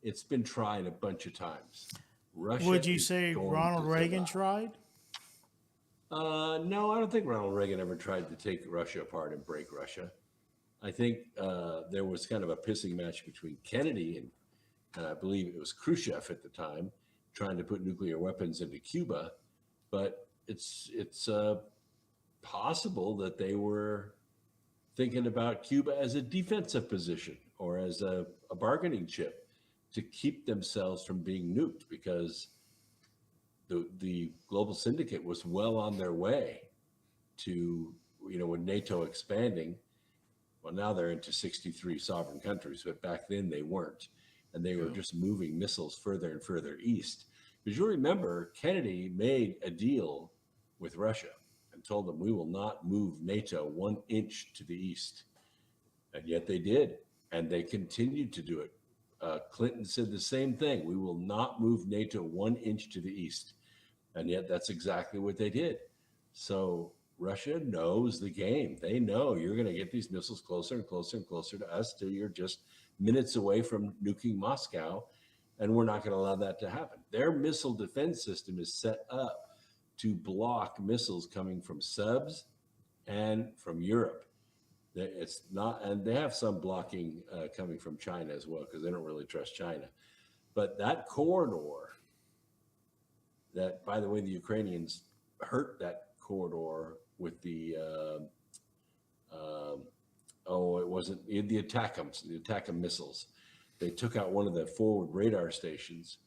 It's been tried a bunch of times. Russia Would you is say going Ronald to Reagan survive. tried? No, I don't think Ronald Reagan ever tried to take Russia apart and break Russia. I think there was kind of a pissing match between Kennedy and I believe it was Khrushchev at the time, trying to put nuclear weapons into Cuba. But it's possible that they were thinking about Cuba as a defensive position or as a bargaining chip to keep themselves from being nuked, because the global syndicate was well on their way to, with NATO expanding. Well, now they're into 63 sovereign countries, but back then they weren't. And they were just moving missiles further and further east. Because you'll remember, Kennedy made a deal with Russia and told them, we will not move NATO 1 inch to the east. And yet they did. And they continued to do it. Clinton said the same thing. We will not move NATO 1 inch to the east. And yet that's exactly what they did. So Russia knows the game. They know you're going to get these missiles closer and closer and closer to us till you're just minutes away from nuking Moscow. And we're not going to allow that to happen. Their missile defense system is set up to block missiles coming from subs and from Europe. It's not, and they have some blocking coming from China as well, because they don't really trust China. But that corridor, that, by the way, the Ukrainians hurt that corridor with the it wasn't the ATACMS missiles. They took out one of the forward radar stations,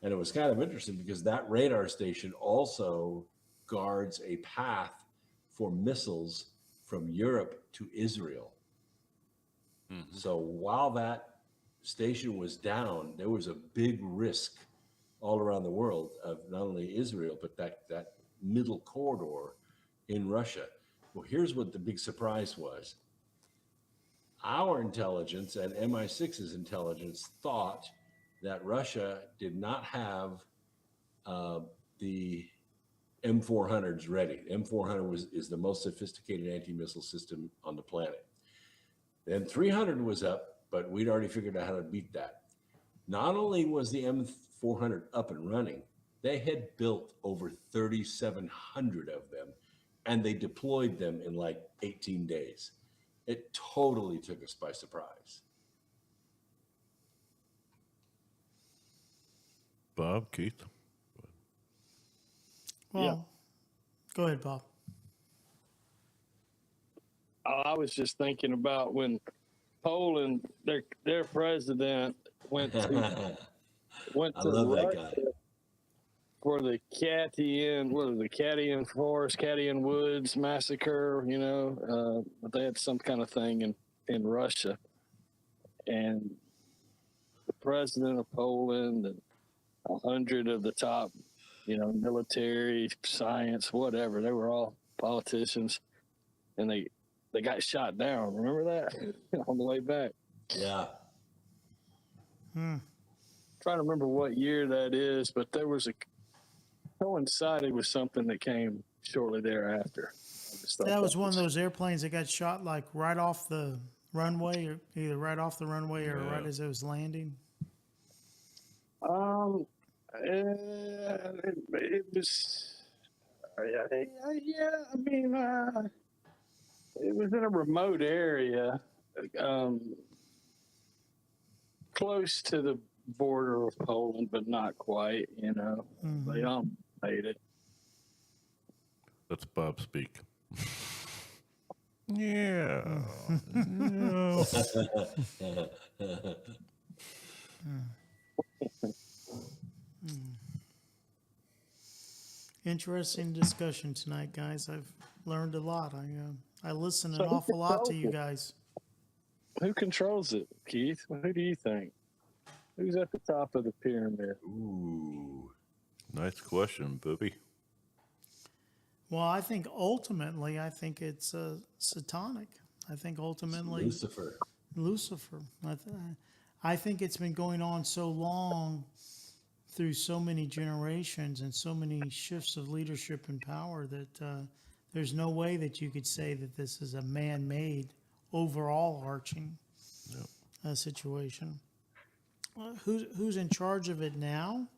and it was kind of interesting because that radar station also guards a path for missiles from Europe to Israel. Mm-hmm. So while that station was down, there was a big risk all around the world of not only Israel, but that middle corridor in Russia. Well, here's what the big surprise was. Our intelligence and MI6's intelligence thought that Russia did not have the M400s ready. The M400 is the most sophisticated anti-missile system on the planet. Then 300 was up, but we'd already figured out how to beat that. Not only was the M400 up and running, they had built over 3,700 of them, and they deployed them in like 18 days. It totally took us by surprise. Bob, Keith? Well, go ahead, Bob. I was just thinking about when Poland, their president went to I love that guy. For the Katyn Forest, Katyn Woods massacre, but they had some kind of thing in Russia. And the president of Poland and 100 of the top, military, science, whatever, they were all politicians, and they got shot down. Remember that on the way back? Yeah. Trying to remember what year that is, but there was coincided with something that came shortly thereafter. That was one of those airplanes that got shot like right off the runway, or either right off the runway or right as it was landing? It was, yeah. I mean, it was in a remote area, close to the border of Poland, but not quite. You know, they all made it. Let's Bob speak. Yeah. No. Interesting discussion tonight, guys. I've learned a lot. I listen an awful lot to you guys. Who controls it, Keith? Who do you think? Who's at the top of the pyramid? Ooh. Nice question, Booby. Well, I think ultimately, it's satanic. I think ultimately Lucifer. I think it's been going on so long through so many generations and so many shifts of leadership and power that there's no way that you could say that this is a man-made, overall arching situation. Who's in charge of it now?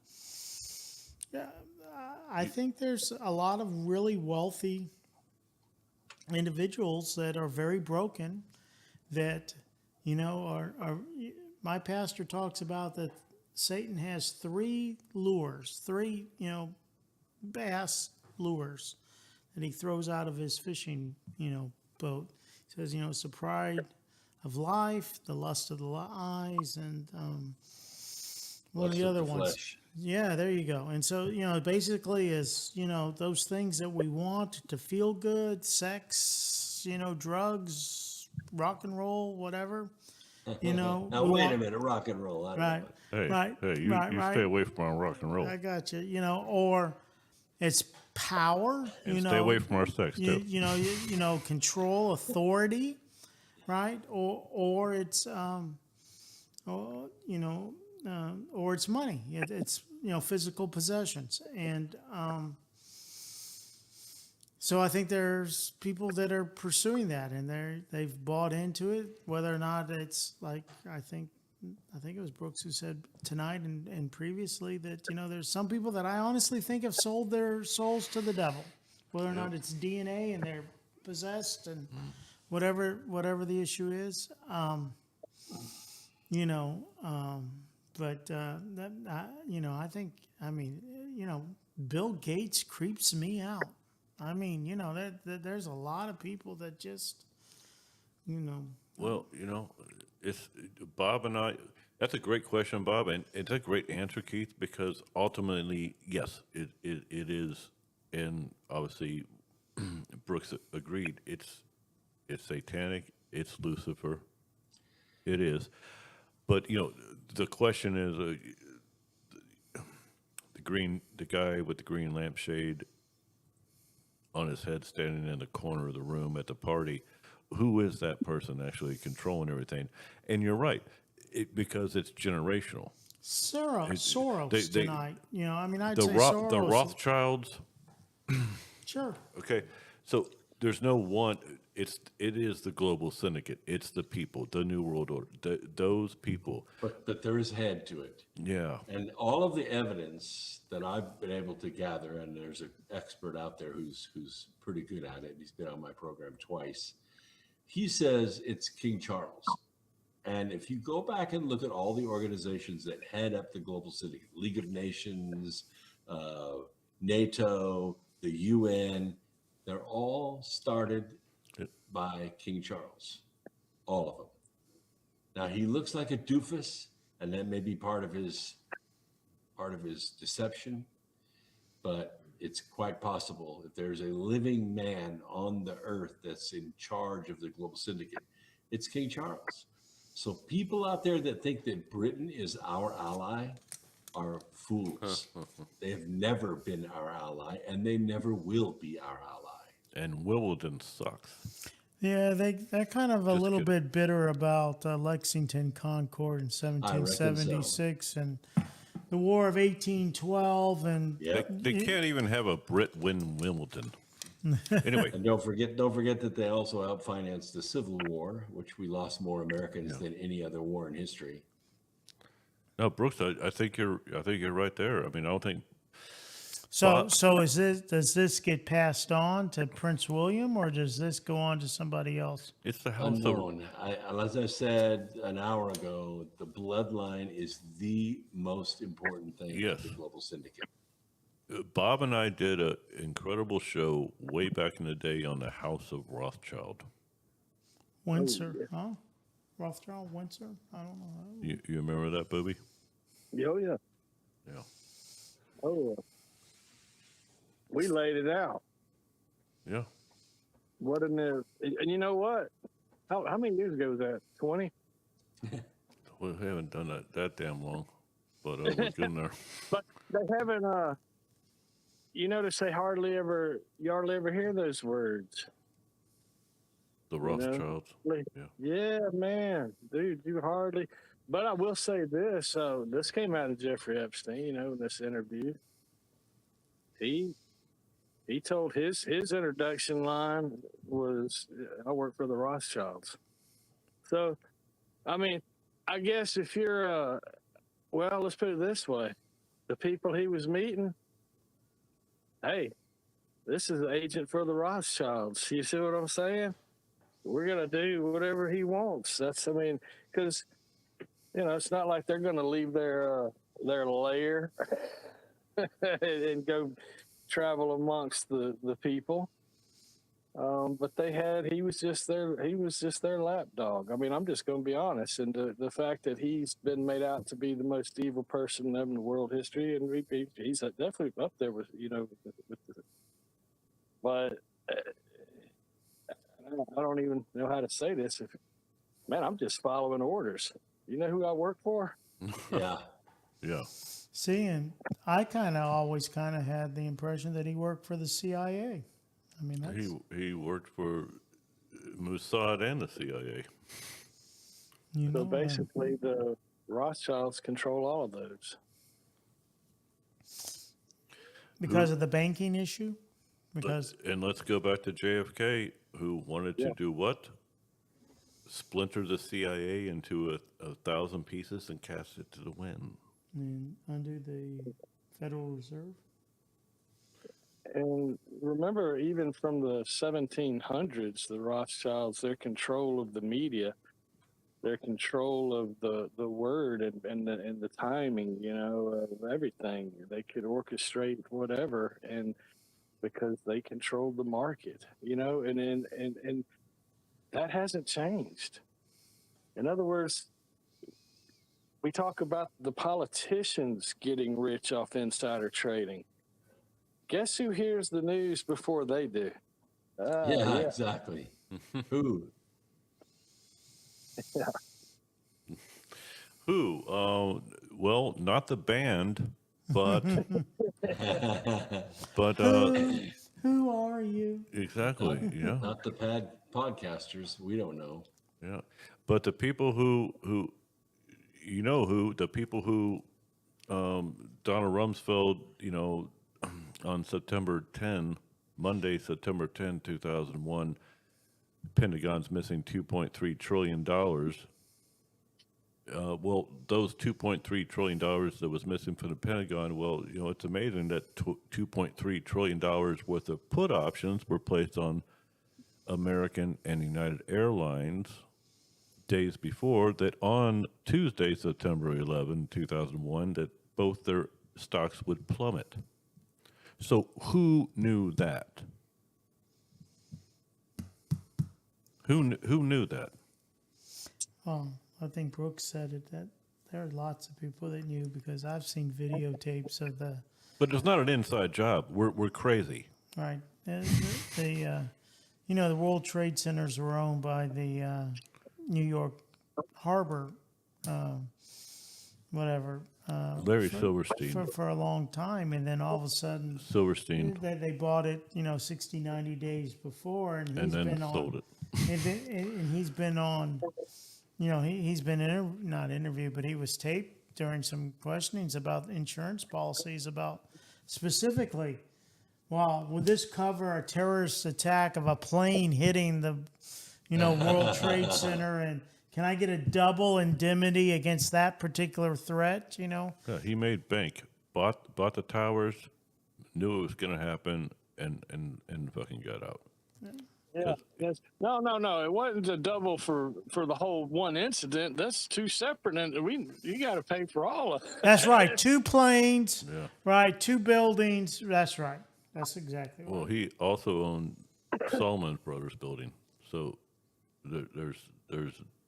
I think there's a lot of really wealthy individuals that are very broken that, are my pastor talks about that Satan has three bass lures that he throws out of his fishing, boat. He says, it's the pride of life, the lust of the eyes, and one of the other ones. Flesh. Yeah, there you go. And so, basically is, those things that we want to feel good, sex, drugs, rock and roll, whatever, Now, wait a minute, rock and roll. I don't Right. know. Hey, you stay away from our rock and roll. I got you, or it's power, And stay away from our sex, too. control, authority, right? Or it's, or it's money. It's physical possessions, and so I think there's people that are pursuing that, and they've bought into it. Whether or not it's like I think it was Brooks who said tonight and previously that there's some people that I honestly think have sold their souls to the devil. Whether or not it's DNA and they're possessed and whatever the issue is, But I think Bill Gates creeps me out. I mean, there's a lot of people that just, Well, it's Bob and I. That's a great question, Bob, and it's a great answer, Keith, because ultimately, yes, it is, and obviously, Brooks agreed. It's satanic. It's Lucifer. It is, but the question is, the guy with the green lampshade on his head, standing in the corner of the room at the party. Who is that person actually controlling everything? And you're right, because it's generational. Soros tonight. I'd The say Soros. the Rothschilds. Sure. Okay, so there's no one. It is the global syndicate. It's the people, the New World Order. Those people. But there is head to it. Yeah. And all of the evidence that I've been able to gather, and there's an expert out there who's pretty good at it. He's been on my program twice. He says it's King Charles. And if you go back and look at all the organizations that head up the global syndicate, League of Nations, NATO, the UN, they're all started by King Charles, all of them. Now he looks like a doofus, and that may be part of his deception, but it's quite possible if there's a living man on the earth that's in charge of the global syndicate, it's King Charles. So people out there that think that Britain is our ally are fools. They have never been our ally, and they never will be our ally. And Wimbledon sucks. Yeah, they're kind of a little bit bitter about Lexington Concord in 1776 and the War of 1812, and They can't even have a Brit win Wimbledon. Anyway, And don't forget that they also outfinanced the Civil War, which we lost more Americans than any other war in history. no, Brooks, I think you're right there. I mean, I don't think So does this get passed on to Prince William, or does this go on to somebody else? it's the house of Unknown. As I said an hour ago, the bloodline is the most important thing Yes. for the global syndicate. Bob and I did an incredible show way back in the day on the House of Rothschild. Windsor, huh? Rothschild, Windsor? I don't know. You remember that, Booby? Oh yeah. Yeah. Oh, we laid it out. Yeah. What in there? And you know what? How many years ago was that? 20? We haven't done that damn long, but we're getting there. But they haven't. You notice they hardly ever hear those words. The You know? Rothschilds. Like, Yeah. yeah, man, dude, you hardly. But I will say this. So this came out of Jeffrey Epstein. You know, in this interview, he told his introduction line was, "I work for the Rothschilds." So, I mean, I guess if you're, well, let's put it this way: the people he was meeting, hey, this is an agent for the Rothschilds. You see what I'm saying? We're gonna do whatever he wants. That's, I mean, because it's not like they're gonna leave their lair and go travel amongst the people. But he was just their lapdog. I mean, I'm just going to be honest. And the fact that he's been made out to be the most evil person ever in world history, and he's definitely up there with but I don't even know how to say this. Man, I'm just following orders. You know who I work for? Yeah. Yeah. See, and I always had the impression that he worked for the CIA. I mean, that's, He worked for Mossad and the CIA. you know, So basically, the Rothschilds control all of those. because of the banking issue. Because And let's go back to JFK, who wanted to do what? Splinter the CIA into a 1,000 pieces and cast it to the wind. under the Federal Reserve. And remember, even from the 1700s, the Rothschilds, their control of the media, their control of the word and the timing, of everything. They could orchestrate whatever, and because they controlled the market, and that hasn't changed. In other words, we talk about the politicians getting rich off insider trading. Guess who hears the news before they do? Yeah, exactly. Who? Who? Well, not the band, but Who are you? exactly. Yeah. Not the podcasters. We don't know. Yeah. But the people who the people who Donna Rumsfeld, on Monday, September 10, 2001, Pentagon's missing $2.3 trillion. Well, those $2.3 trillion that was missing from the Pentagon, well, it's amazing that $2.3 trillion worth of put options were placed on American and United Airlines days before, that on Tuesday, September 11, 2001, that both their stocks would plummet. So who knew that? Who knew that? Oh, I think Brooks said it, that there are lots of people that knew, because I've seen videotapes of the, But it's not an inside job. We're crazy. right, the World Trade Centers were owned by the New York Harbor, Larry Silverstein. for a long time, and then all of a sudden Silverstein, they bought it, 60, 90 days before, and and he's then been sold on, it. and he's been on, he's been not interviewed, but he was taped during some questionings about insurance policies, about specifically Well, would this cover a terrorist attack of a plane hitting the, World Trade Center? And can I get a double indemnity against that particular threat? Yeah, he made bank, bought the towers, knew it was going to happen, and fucking got out. Yeah. Yes. No. It wasn't a double for the whole one incident. That's two separate, and you got to pay for all of it. That's right. 2 planes. Yeah. Right. 2 buildings. That's right. That's exactly right. Well, he also owned Salomon Brothers building. So there's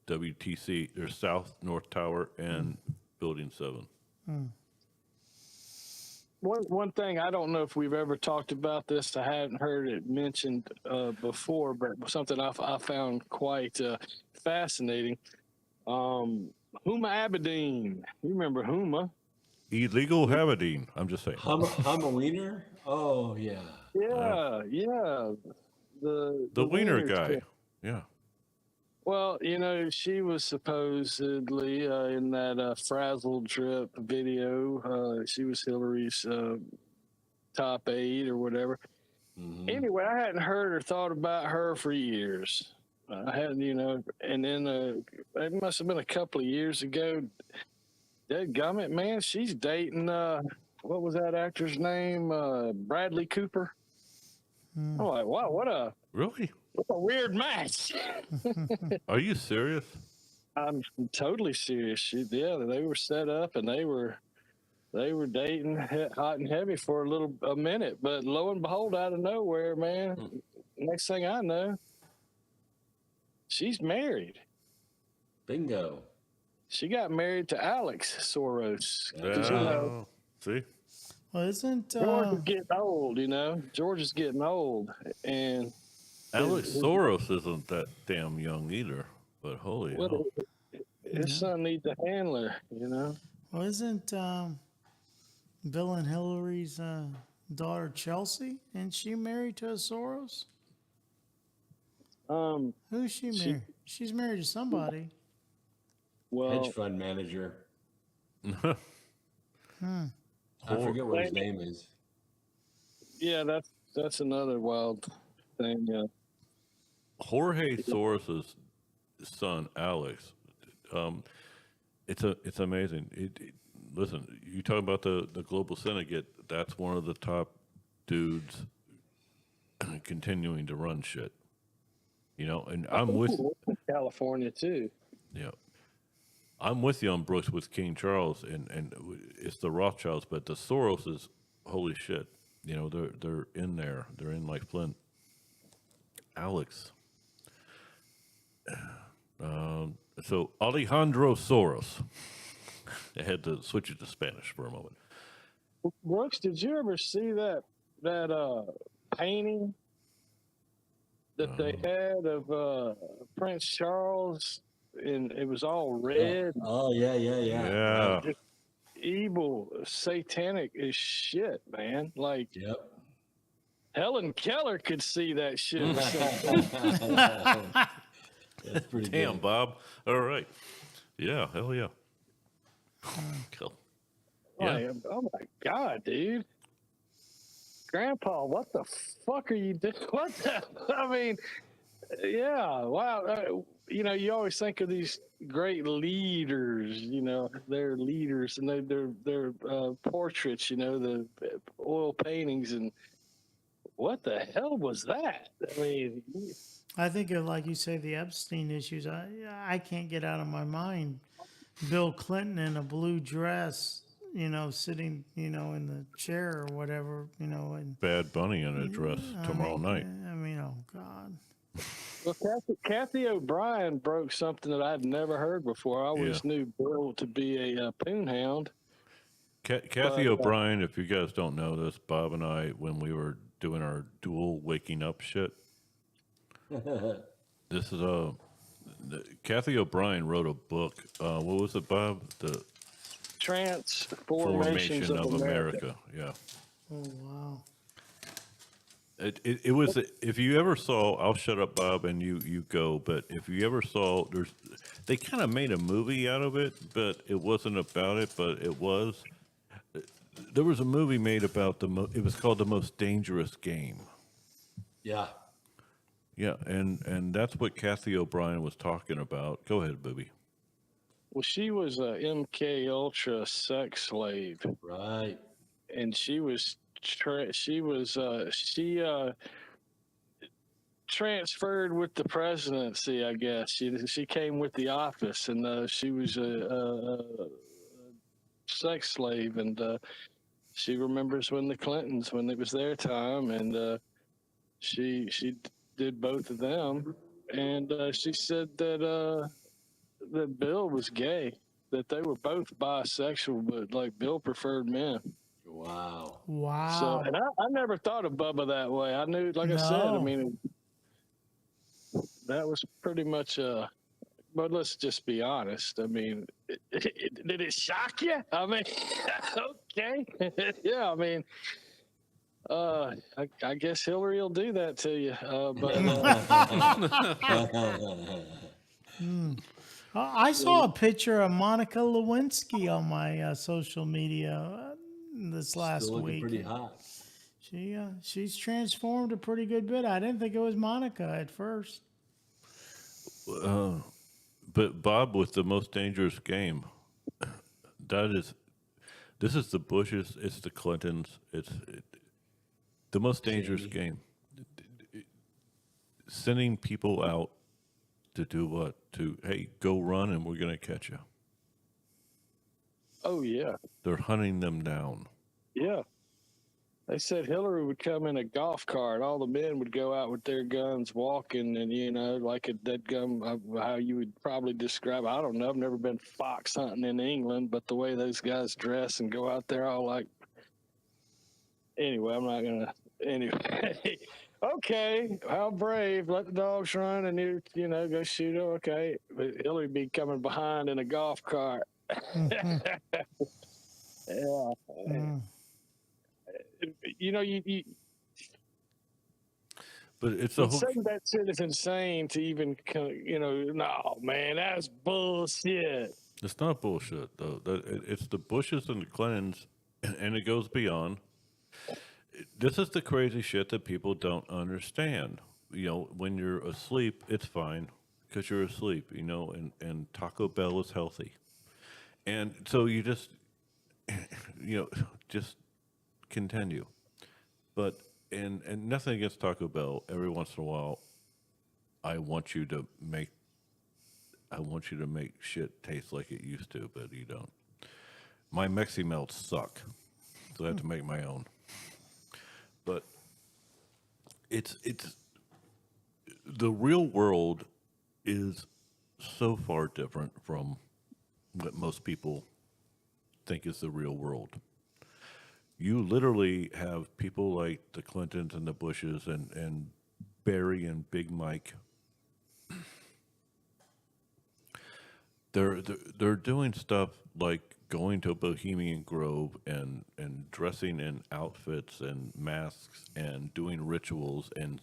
WTC, there's South North Tower and Building 7. One thing, I don't know if we've ever talked about this. I hadn't heard it mentioned before, but something I found quite fascinating. Huma Abedin. You remember Huma? Illegal Haberdine. I'm just saying. Hummer Wiener? Oh, yeah. Yeah. The Wiener guy. Yeah. Well, she was supposedly in that Frazzle Drip video. She was Hillary's top aide or whatever. Mm-hmm. Anyway, I hadn't heard or thought about her for years. I hadn't, and then it must have been a couple of years ago. Dadgummit, man, she's dating, what was that actor's name? Bradley Cooper. I'm like, wow, what a weird match. Are you serious? I'm totally serious. Yeah, they were set up and they were dating hot and heavy for a minute, but lo and behold, out of nowhere, man, next thing I know, she's married. Bingo. She got married to Alex Soros. See? Well, isn't George is getting old, George is getting old, and Alex Soros isn't that damn young either. But holy hell. His son needs a handler, Well, isn't Bill and Hillary's daughter Chelsea? Isn't she married to a Soros? Who's she married? She's married to somebody. Well, hedge fund manager. I forget what his name is. Yeah, that's another wild thing. Jorge Soros's son, Alex. It's amazing. Listen, you talk about the global syndicate. That's one of the top dudes continuing to run shit. And I'm with California too. Yeah. I'm with you on Brooks with King Charles, and it's the Rothschilds, but the Soros is holy shit. They're in there. They're in like Flint. Alex. So Alejandro Soros. I had to switch it to Spanish for a moment. Brooks, did you ever see that painting that they had of Prince Charles? And it was all red. Oh, yeah. Just evil, satanic as shit, man. Like, yep. Helen Keller could see that shit. That's pretty damn good. Bob. All right. Yeah, hell yeah. Cool. Yeah. Oh my God, dude. Grandpa, what the fuck are you doing? What the? I mean, yeah. Wow. You always think of these great leaders, they're leaders and they're portraits, the oil paintings, and what the hell was that? I mean, I think of, like you say, the Epstein issues. I can't get out of my mind Bill Clinton in a blue dress, sitting, in the chair or whatever, and Bad Bunny in a dress tomorrow night. I mean, oh God. Well, Kathy O'Brien broke something that I'd never heard before. I always knew Bill to be a poonhound. Kathy O'Brien, if you guys don't know this, Bob and I, when we were doing our dual waking up shit, this is Kathy O'Brien wrote a book. What was it, Bob? The Transformations of America. Yeah. Oh wow. It was, if you ever saw, I'll shut up, Bob, and you go, but if you ever saw, they kind of made a movie out of it, but it wasn't about it, but it was. There was a movie made about it was called The Most Dangerous Game. Yeah. Yeah, and that's what Kathy O'Brien was talking about. Go ahead, Booby. Well, she was a MK Ultra sex slave, Right. and she transferred with the presidency. I guess she came with the office, and she was a sex slave, and she remembers when the Clintons, when it was their time, and she did both of them, and she said that that Bill was gay, that they were both bisexual, but like Bill preferred men. Wow. Wow. So, and I never thought of Bubba that way. I knew, like I said, I No. mean, that was pretty much but let's just be honest. I mean, did it shock you? I mean, okay. Yeah, I mean, I guess Hillary will do that to you. I saw a picture of Monica Lewinsky on my social media this last Still looking week. pretty hot. She's transformed a pretty good bit. I didn't think it was Monica at first. But Bob, with The Most Dangerous Game, this is the Bushes, it's the Clintons, the Most Dangerous Game. Sending people out to do what? Hey, go run and we're going to catch you. Oh yeah, They're hunting them down. yeah. They said Hillary would come in a golf cart. All the men would go out with their guns, walking, and like a dead gum. How you would probably describe. I don't know. I've never been fox hunting in England, but the way those guys dress and go out there, all like. Anyway, I'm not gonna. Anyway, okay. How brave! Let the dogs run, and go shoot them. Okay, but Hillary be coming behind in a golf cart. Yeah. You But it's a whole. saying that shit is insane to even, no, man, that's bullshit. It's not bullshit though. It's the Bushes and the Clintons, and it goes beyond. This is the crazy shit that people don't understand. When you're asleep, it's fine because you're asleep. And Taco Bell is healthy, and so you just, just continue. But and nothing against Taco Bell. Every once in a while, I want you to make shit taste like it used to, but you don't. My Mexi Melts suck, so I have to make my own. But it's the real world is so far different from what most people think is the real world. You literally have people like the Clintons and the Bushes and Barry and Big Mike. They're doing stuff like going to Bohemian Grove and dressing in outfits and masks and doing rituals and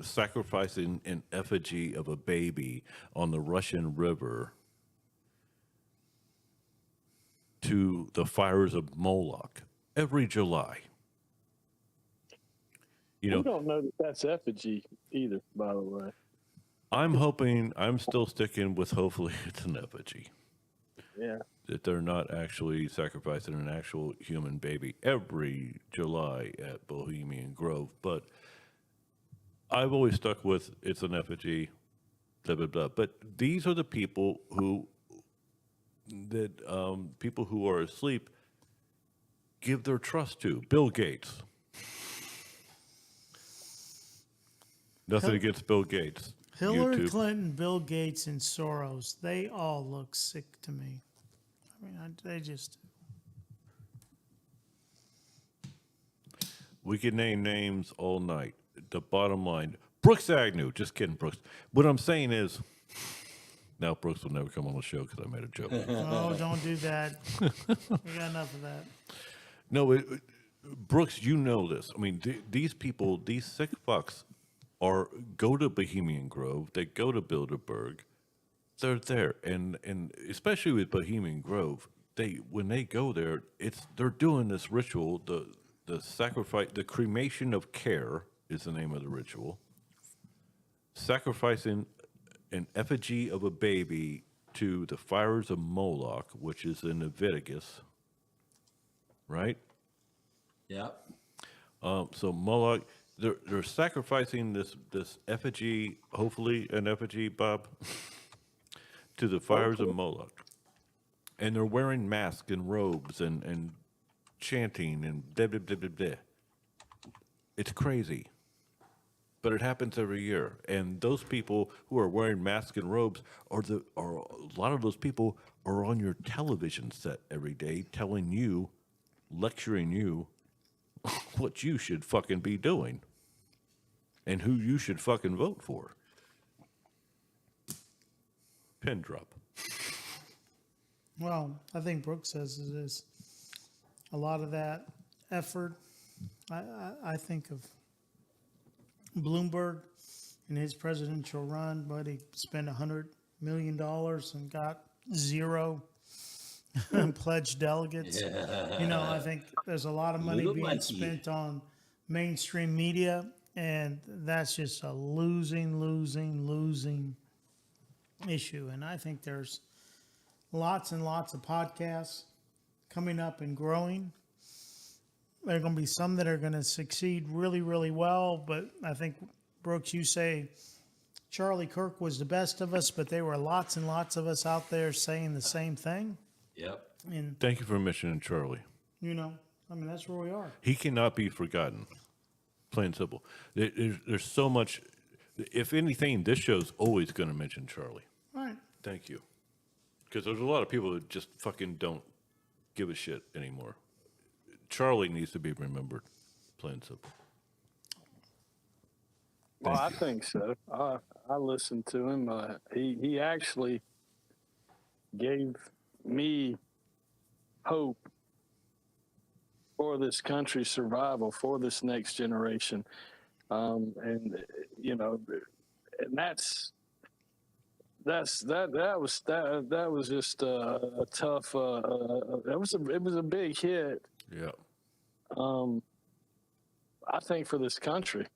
sacrificing an effigy of a baby on the Russian River to the fires of Moloch every July. You don't know that that's effigy either, by the way. I'm still sticking with hopefully it's an effigy. Yeah. That they're not actually sacrificing an actual human baby every July at Bohemian Grove. But I've always stuck with it's an effigy, blah, blah, blah. But these are the people who are asleep give their trust to. Bill Gates. Nothing against Bill Gates. Hillary YouTube. Clinton, Bill Gates, and Soros, they all look sick to me. I mean, they just do. We could name names all night. The bottom line, Brooks Agnew. Just kidding, Brooks. What I'm saying is, now Brooks will never come on the show because I made a joke. Oh, don't do that. We got enough of that. No, Brooks, you know this. I mean, these people, these sick fucks, go to Bohemian Grove. They go to Bilderberg. They're there, and especially with Bohemian Grove, when they go there, they're doing this ritual. The sacrifice, the cremation of care is the name of the ritual. Sacrificing an effigy of a baby to the fires of Moloch, which is in Leviticus, right? Yeah. So Moloch, they're sacrificing this effigy, hopefully an effigy, Bob, to the fires of Moloch, and they're wearing masks and robes and chanting and blah blah blah blah blah. It's crazy. But it happens every year, and those people who are wearing masks and robes are a lot of those people are on your television set every day, telling you, lecturing you, what you should fucking be doing, and who you should fucking vote for. Pin drop. Well, I think Brooks says it is a lot of that effort. I think of Bloomberg in his presidential run, but he spent $100 million and got 0 pledged delegates. You know, I think there's a lot of money being spent on mainstream media, and that's just a losing issue. And I think there's lots and lots of podcasts coming up and growing. There are going to be some that are going to succeed really, really well. But I think, Brooks, you say Charlie Kirk was the best of us, but there were lots and lots of us out there saying the same thing. Yep. And, Thank you for mentioning Charlie. you know, I mean, that's where we are. He cannot be forgotten. Plain and simple. There's so much. If anything, this show's always going to mention Charlie. Right. Thank you. Because there's a lot of people that just fucking don't give a shit anymore. Charlie needs to be remembered. Plain and simple. Well, I think so. I listened to him. He actually gave me hope for this country's survival, for this next generation, and you know, and that was just a tough. It was a big hit. Yeah. I think for this country,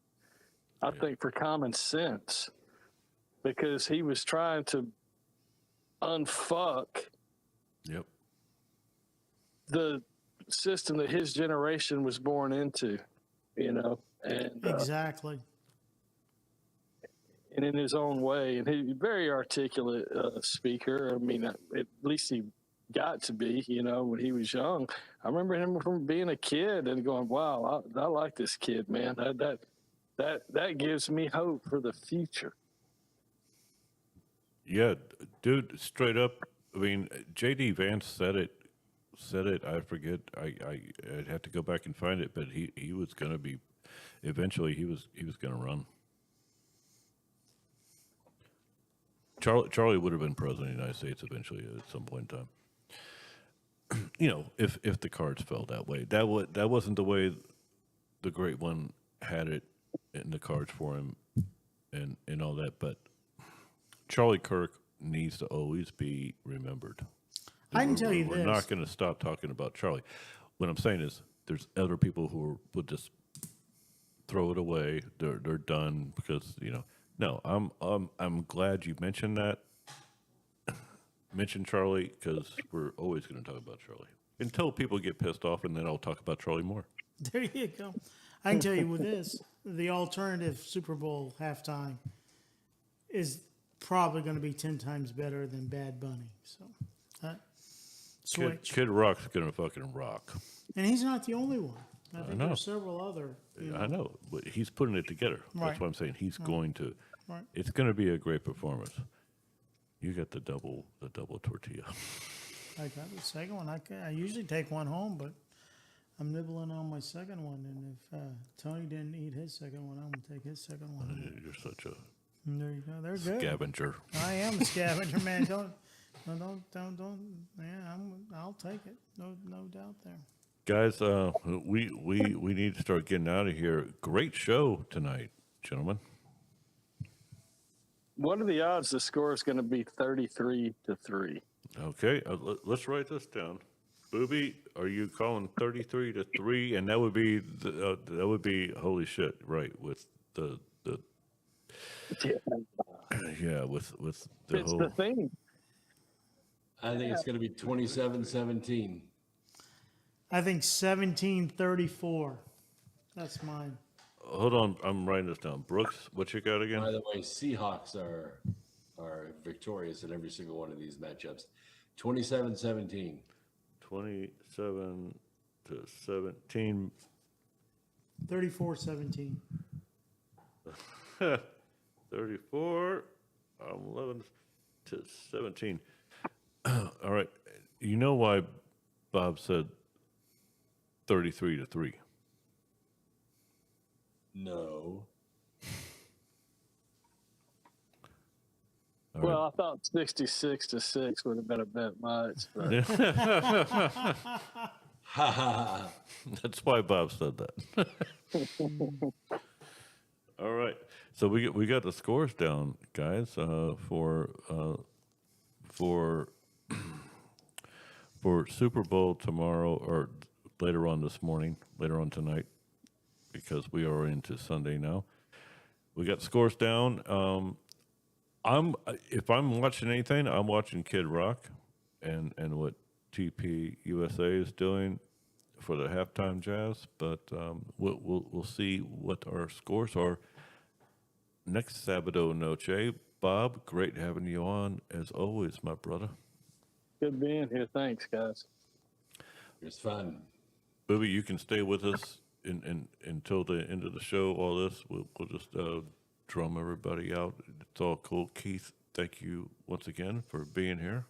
I think for common sense, because he was trying to unfuck Yep. the system that his generation was born into, you know, and Exactly. and in his own way, and he's a very articulate speaker. I mean, at least he got to be, you know, when he was young. I remember him from being a kid and going, "Wow, I like this kid, man. That gives me hope for the future." Yeah, dude, straight up. I mean, J.D. Vance said it. I forget. I'd have to go back and find it, but he was going to be. Eventually, he was going to run. Charlie would have been president of the United States eventually at some point in time. You know, if the cards fell that way, that wasn't the way the Great One had it in the cards for him, and all that. But Charlie Kirk needs to always be remembered. I can tell you We're this. not going to stop talking about Charlie. What I'm saying is, there's other people who would just throw it away. They're done because, you know. No, I'm glad you mentioned that. Mention Charlie, because we're always going to talk about Charlie until people get pissed off, and then I'll talk about Charlie more. There you go. I can tell you with this, the alternative Super Bowl halftime is probably going to be 10 times better than Bad Bunny. So, switch. Kid Rock's going to fucking rock. And he's not the only one. I think know. there's several other. I know, but he's putting it together. Right. That's what I'm saying. He's going to. Right. It's going to be a great performance. You got the double tortilla. I got the second one. I usually take one home, but I'm nibbling on my second one. And if Tony didn't eat his second one, I'm going to take his second one. You're such a And there you go. They're good. scavenger. I am a scavenger, man. Don't. Yeah, I'll take it. No doubt there. Guys, we need to start getting out of here. Great show tonight, gentlemen. What are the odds the score is going to be 33-3? Okay, let's write this down. Booby, are you calling 33-3? And that would be holy shit, right? With the yeah, with the It's whole. the thing. I think it's going to be 27-17. I think 17-34. That's mine. Hold on, I'm writing this down. Brooks, what you got again? By the way, Seahawks are victorious in every single one of these matchups. 27-17. 27-17. 34-17. 34. 11-17. All right. You know why Bob said 33-3? No. All Well, I thought 66-6 would have been a bit much. But That's why Bob said that. All right. So we got the scores down, guys, for Super Bowl tomorrow or later on this morning, later on tonight, because we are into Sunday now. We got scores down. If I'm watching anything, I'm watching Kid Rock and what TP USA is doing for the halftime jazz. But we'll see what our scores are next Sabado Noche. Bob, great having you on as always, my brother. good being here. Thanks, guys. It's fun. Booby, you can stay with us until the end of the show. All this, we'll just drum everybody out. It's all cool. Keith, thank you once again for being here.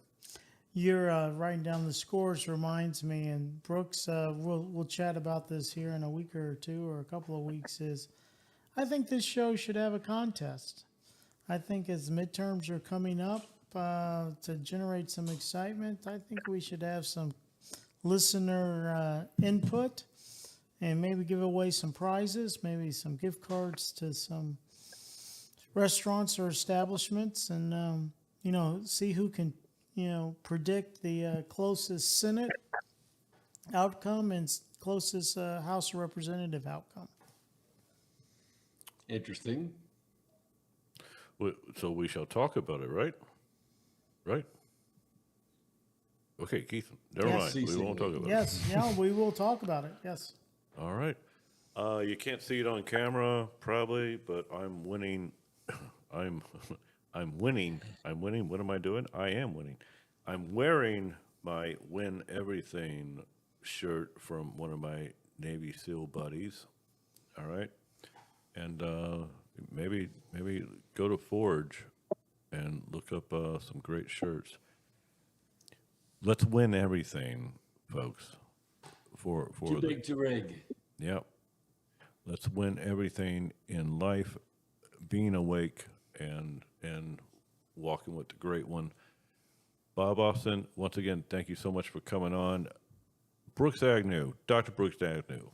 You're writing down the scores reminds me, and Brooks, we'll chat about this here in a week or two or a couple of weeks. I think this show should have a contest. I think as midterms are coming up, to generate some excitement, I think we should have some listener input and maybe give away some prizes, maybe some gift cards to some restaurants or establishments, and see who can predict the closest Senate outcome and closest House of Representative outcome. Interesting. So we shall talk about it, right? Right? Okay, Keith, never mind. We won't talk about it. Yes, yeah, we will talk about it. Yes. All right. You can't see it on camera, probably, but I'm winning. I'm winning. What am I doing? I am winning. I'm wearing my Win Everything shirt from one of my Navy SEAL buddies. All right. And maybe go to Forge and look up some great shirts. Let's win everything, folks. For Too big to rig. Yep. Let's win everything in life, being awake and walking with the great one. Bob Austin, once again, thank you so much for coming on. Brooks Agnew, Dr. Brooks Agnew.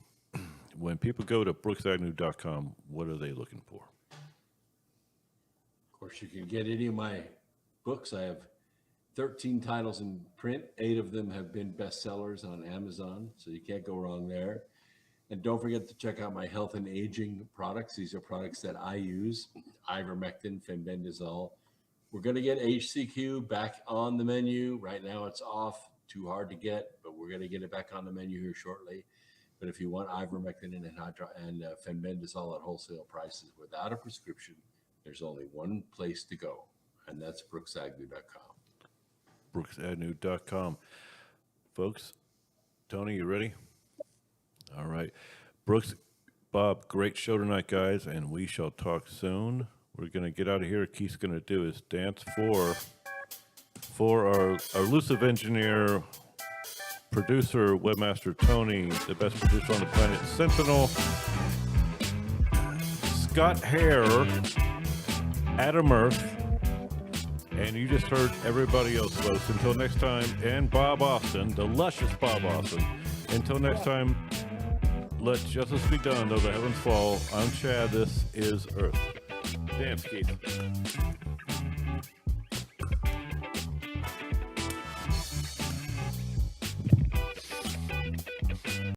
When people go to brooksagnew.com, what are they looking for? Of course, you can get any of my books. I have 13 titles in print. 8 of them have been bestsellers on Amazon, so you can't go wrong there. And don't forget to check out my health and aging products. These are products that I use, ivermectin, fenbendazole. We're going to get HCQ back on the menu. Right now it's off, too hard to get, but we're going to get it back on the menu here shortly. But if you want ivermectin and fenbendazole at wholesale prices without a prescription, there's only one place to go, and that's brooksagnew.com. brooksagnew.com. Folks, Tony, you ready? All right. Brooks, Bob, great show tonight, guys, and we shall talk soon. We're going to get out of here. Keith's going to do his dance for our elusive engineer, producer, webmaster Tony, the best producer on the planet, Sentinel, Scott Hare, Adam Earth, and you just heard everybody else, folks. Until next time, and Bob Austin, the luscious Bob Austin. Until next time, let justice be done, though the heavens fall. I'm Chad. This is Earth. Dance, Keith.